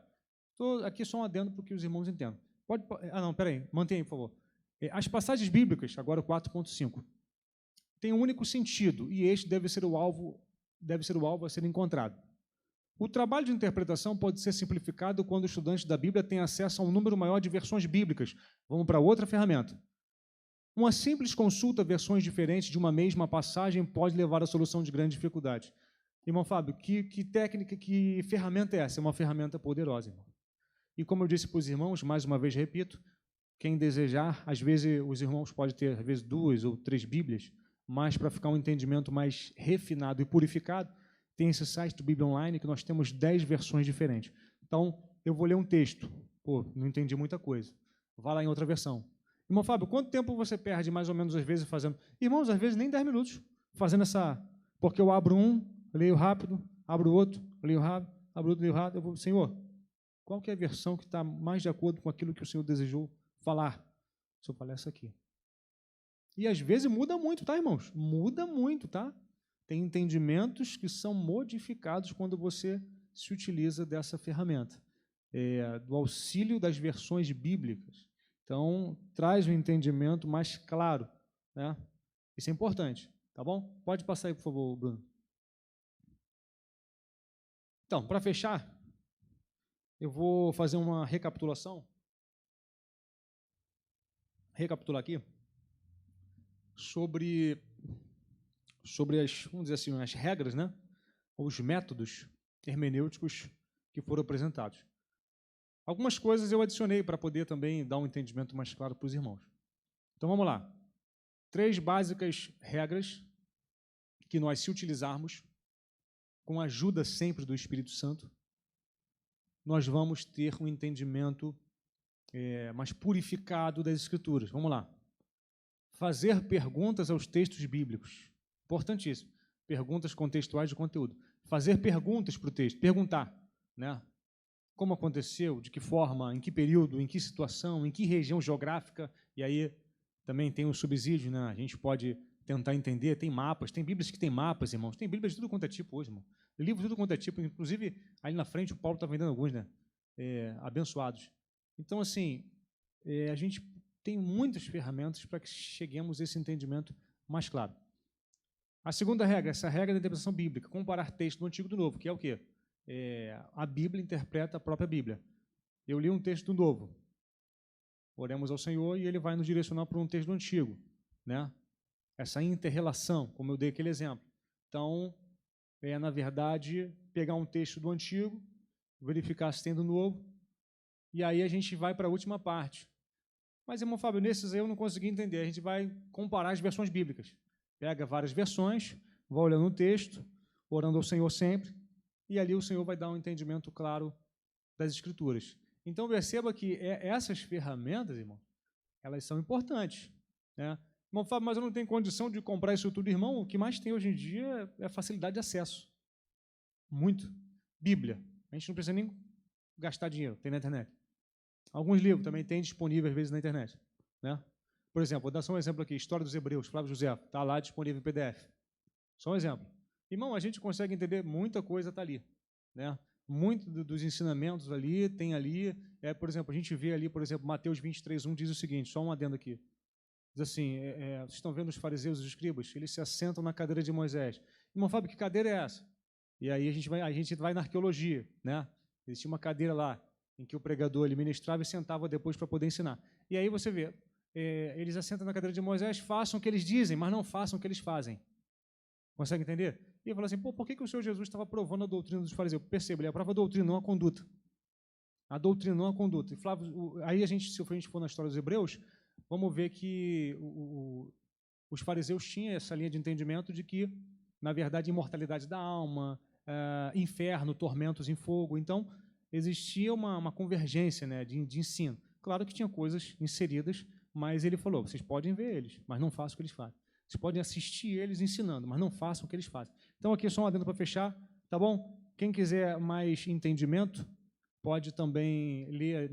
Estou aqui só um adendo para que os irmãos entendam. Peraí, mantenha aí, por favor. As passagens bíblicas, agora o 4.5, têm um único sentido, e este deve ser o alvo a ser encontrado. O trabalho de interpretação pode ser simplificado quando o estudante da Bíblia tem acesso a um número maior de versões bíblicas. Vamos para outra ferramenta. Uma simples consulta a versões diferentes de uma mesma passagem pode levar à solução de grandes dificuldades. Irmão Fábio, que técnica, que ferramenta é essa? É uma ferramenta poderosa, irmão. E como eu disse para os irmãos, mais uma vez repito, quem desejar, às vezes os irmãos podem ter, às vezes, 2 ou 3 Bíblias, mas para ficar um entendimento mais refinado e purificado, tem esse site do Bíblia Online, que nós temos 10 versões diferentes. Então, eu vou ler um texto. Não entendi muita coisa. Vá lá em outra versão. Irmão Fábio, quanto tempo você perde, mais ou menos, às vezes, fazendo? Irmãos, às vezes, nem 10 minutos fazendo essa... Porque eu abro um, leio rápido, abro o outro, leio rápido, abro outro, leio rápido. Eu vou, Senhor, qual que é a versão que está mais de acordo com aquilo que o Senhor desejou falar? Se eu falar essa aqui. E, às vezes, muda muito, tá, irmãos? Muda muito, tá? Tem entendimentos que são modificados quando você se utiliza dessa ferramenta, do auxílio das versões bíblicas. Então, traz um entendimento mais claro né? Isso é importante, tá bom? Pode passar aí, por favor, Bruno. Então, para fechar, eu vou fazer uma recapitulação. Recapitular aqui sobre as, vamos dizer assim, as regras, né? Os métodos hermenêuticos que foram apresentados. Algumas coisas eu adicionei para poder também dar um entendimento mais claro para os irmãos. Então vamos lá. 3 básicas regras que nós, se utilizarmos, com a ajuda sempre do Espírito Santo, nós vamos ter um entendimento mais purificado das Escrituras. Vamos lá. Fazer perguntas aos textos bíblicos. Importantíssimo. Perguntas contextuais de conteúdo. Fazer perguntas para o texto. Perguntar, né? Como aconteceu, de que forma, em que período, em que situação, em que região geográfica, e aí também tem o subsídio, né? A gente pode tentar entender, tem mapas, tem Bíblias que tem mapas, irmãos, tem Bíblias de tudo quanto é tipo hoje, irmão. Livros de tudo quanto é tipo, inclusive, ali na frente o Paulo está vendendo alguns, né? Abençoados. Então, assim, a gente tem muitas ferramentas para que cheguemos a esse entendimento mais claro. A segunda regra, essa regra da interpretação bíblica, comparar texto do Antigo e do Novo, que é o quê? A Bíblia interpreta a própria Bíblia. Eu li um texto do Novo, oremos ao Senhor, e ele vai nos direcionar para um texto do Antigo, né? Essa inter-relação, como eu dei aquele exemplo. Então, na verdade, pegar um texto do Antigo, verificar se tem do Novo, e aí a gente vai para a última parte. Mas, irmão Fábio, nesses aí eu não consegui entender. A gente vai comparar as versões bíblicas. Pega várias versões, vai olhando o texto, orando ao Senhor sempre, e ali o Senhor vai dar um entendimento claro das Escrituras. Então, perceba que essas ferramentas, irmão, elas são importantes, né? Irmão Fábio, mas eu não tenho condição de comprar isso tudo, irmão. O que mais tem hoje em dia é a facilidade de acesso. Muito. Bíblia. A gente não precisa nem gastar dinheiro, tem na internet. Alguns livros também tem disponível, às vezes, na internet, né? Por exemplo, vou dar só um exemplo aqui, História dos Hebreus, Flávio José, está lá disponível em PDF. Só um exemplo. Irmão, a gente consegue entender muita coisa, está ali, né? Muito dos ensinamentos ali, tem ali, por exemplo, a gente vê ali, por exemplo, Mateus 23:1 diz o seguinte, só um adendo aqui, diz assim, vocês estão vendo os fariseus e os escribas? Eles se assentam na cadeira de Moisés. Irmão Fábio, que cadeira é essa? E aí a gente vai na arqueologia, né? Existia uma cadeira lá, em que o pregador ele ministrava e sentava depois para poder ensinar. E aí você vê, eles assentam na cadeira de Moisés, façam o que eles dizem, mas não façam o que eles fazem. Consegue entender? E eu falo assim, por que o Senhor Jesus estava provando a doutrina dos fariseus? Perceba, ele aprova a doutrina, não a conduta. A doutrina, não a conduta. E Flávio, aí se a gente for na história dos Hebreus, vamos ver que os fariseus tinham essa linha de entendimento de que, na verdade, imortalidade da alma, inferno, tormentos em fogo. Então, existia uma convergência, né, de ensino. Claro que tinha coisas inseridas, mas ele falou, vocês podem ver eles, mas não façam o que eles fazem. Vocês podem assistir eles ensinando, mas não façam o que eles fazem. Então, aqui só um adendo para fechar, tá bom? Quem quiser mais entendimento, pode também ler,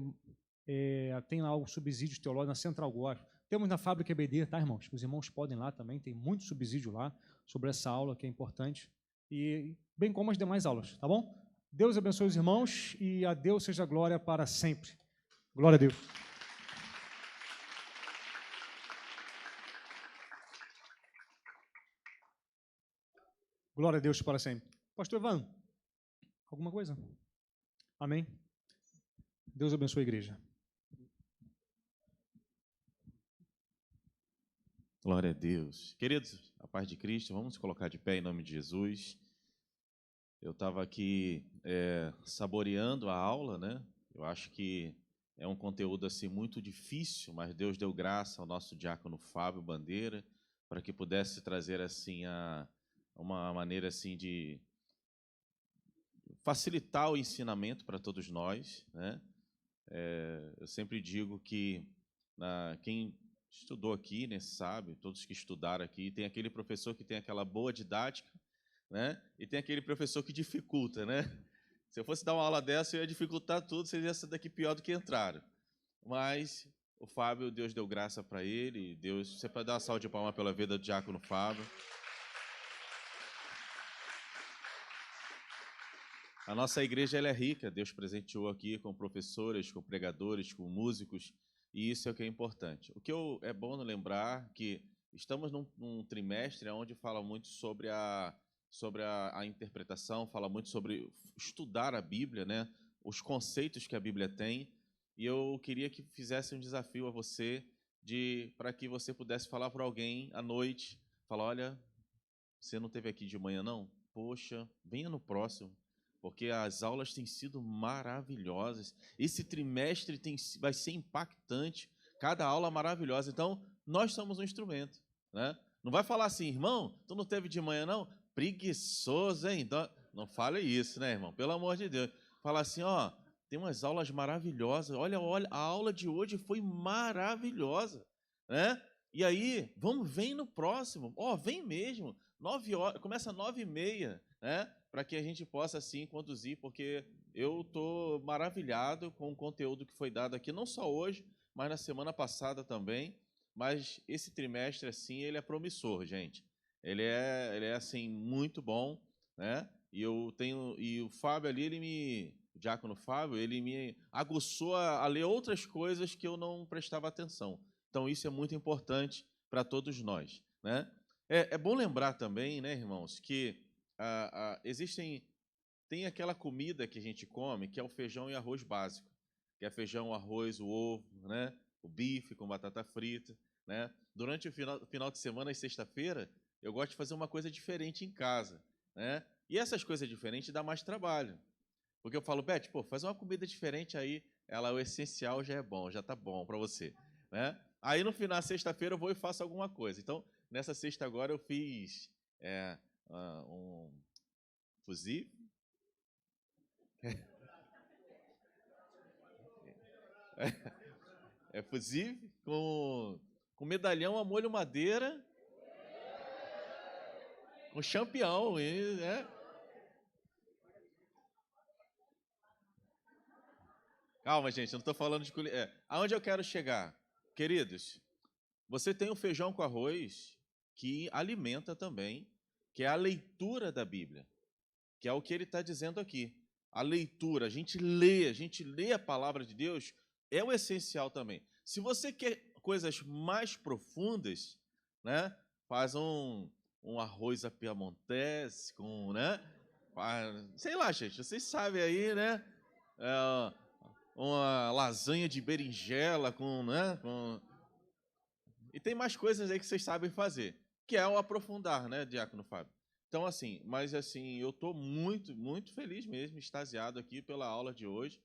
tem lá os subsídios teológicos na Central Gospel. Temos na Fábrica EBD, tá, irmãos? Os irmãos podem lá também, tem muito subsídio lá sobre essa aula, que é importante, e bem como as demais aulas, tá bom? Deus abençoe os irmãos e a Deus seja glória para sempre. Glória a Deus. Glória a Deus para sempre. Pastor Ivan, alguma coisa? Amém? Deus abençoe a igreja. Glória a Deus. Queridos, a paz de Cristo, vamos colocar de pé em nome de Jesus. Eu estava aqui saboreando a aula, né? Eu acho que é um conteúdo assim muito difícil, mas Deus deu graça ao nosso diácono Fábio Bandeira para que pudesse trazer assim uma maneira assim de facilitar o ensinamento para todos nós, né? Eu sempre digo que quem estudou aqui, né, sabe, todos que estudaram aqui, tem aquele professor que tem aquela boa didática, né? E tem aquele professor que dificulta, né? Se eu fosse dar uma aula dessa, eu ia dificultar tudo, vocês iam sair daqui pior do que entraram. Mas o Fábio, Deus deu graça para ele. Deus, você pode dar uma salva de palmas pela vida do diácono Fábio. A nossa igreja ela é rica, Deus presenteou aqui com professores, com pregadores, com músicos, e isso é o que é importante. É bom lembrar que estamos num trimestre onde fala muito sobre a interpretação, fala muito sobre estudar a Bíblia, né? Os conceitos que a Bíblia tem, e eu queria que fizesse um desafio a você para que você pudesse falar para alguém à noite, falar, olha, você não esteve aqui de manhã não? Poxa, venha no próximo, porque as aulas têm sido maravilhosas. Esse trimestre vai ser impactante, cada aula maravilhosa. Então, nós somos um instrumento, né? Não vai falar assim, irmão, tu não teve de manhã não? Preguiçoso, hein? Então, não fale isso, né, irmão? Pelo amor de Deus. Fala assim, ó, tem umas aulas maravilhosas. Olha, a aula de hoje foi maravilhosa, né? E aí, vem no próximo. Ó, vem mesmo. 9 horas, começa às 9h30, né? Para que a gente possa, assim, conduzir, porque eu estou maravilhado com o conteúdo que foi dado aqui, não só hoje, mas na semana passada também. Mas esse trimestre, assim, ele é promissor, gente. Ele é assim, muito bom, né? E o Fábio ali, o diácono Fábio, ele me aguçou a ler outras coisas que eu não prestava atenção. Então, isso é muito importante para todos nós, né? É bom lembrar também, né, irmãos, que tem aquela comida que a gente come, que é o feijão e arroz básico, que é feijão, arroz, o ovo, né? O bife com batata frita, né? Durante o final de semana e sexta-feira, eu gosto de fazer uma coisa diferente em casa, né? E essas coisas diferentes dá mais trabalho. Porque eu falo, Beth, pô, faz uma comida diferente aí, o essencial já é bom, já tá bom para você, né? Aí no final, sexta-feira, eu vou e faço alguma coisa. Então, nessa sexta agora, eu fiz um fuzil. Fuzil com medalhão a molho madeira, com champignon, né? Calma, gente, eu não estou falando de culinária. Aonde eu quero chegar? Queridos, você tem o feijão com arroz que alimenta também, que é a leitura da Bíblia, que é o que ele está dizendo aqui. A leitura, a gente lê a palavra de Deus, é o essencial também. Se você quer coisas mais profundas, né, faz um arroz à piamontese com, né, sei lá, gente, vocês sabem aí, né, uma lasanha de berinjela com, né, e tem mais coisas aí que vocês sabem fazer, que é o aprofundar, né, Diácono Fábio? Então, assim, mas assim, eu estou muito, muito feliz mesmo, extasiado aqui pela aula de hoje,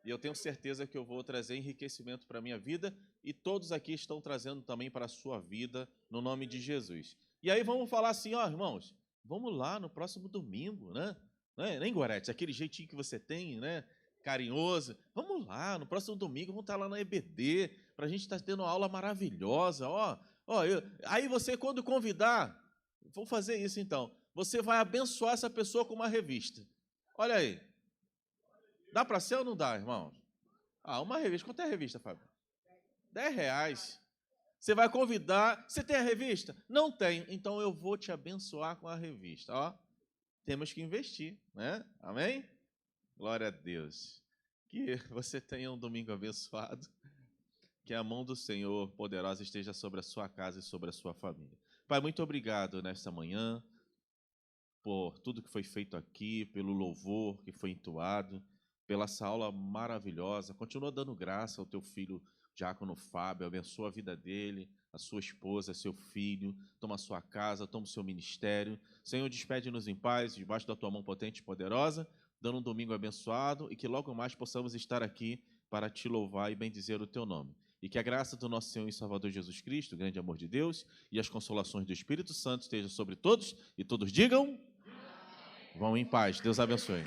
e eu tenho certeza que eu vou trazer enriquecimento para a minha vida, e todos aqui estão trazendo também para a sua vida, no nome de Jesus. E aí vamos falar assim, ó, irmãos, vamos lá no próximo domingo, né? Nem Gorete, aquele jeitinho que você tem, né? Carinhoso. Vamos lá, no próximo domingo, vamos estar lá na EBD, para a gente estar tendo uma aula maravilhosa, aí você, quando convidar, vou fazer isso então, você vai abençoar essa pessoa com uma revista. Olha aí. Dá para ser ou não dá, irmãos? Uma revista. Quanto é a revista, Fábio? R$10. Você vai convidar. Você tem a revista? Não tenho. Então eu vou te abençoar com a revista. Ó, temos que investir, né? Amém? Glória a Deus. Que você tenha um domingo abençoado. Que a mão do Senhor poderosa esteja sobre a sua casa e sobre a sua família. Pai, muito obrigado nesta manhã por tudo que foi feito aqui, pelo louvor que foi entoado, pela essa aula maravilhosa. Continua dando graça ao teu filho, Diácono Fábio, abençoa a vida dele, a sua esposa, seu filho, toma a sua casa, toma o seu ministério. Senhor, despede-nos em paz, debaixo da tua mão potente e poderosa, dando um domingo abençoado e que logo mais possamos estar aqui para te louvar e bendizer o teu nome. E que a graça do nosso Senhor e Salvador Jesus Cristo, o grande amor de Deus e as consolações do Espírito Santo estejam sobre todos e todos digam: vão em paz. Deus abençoe.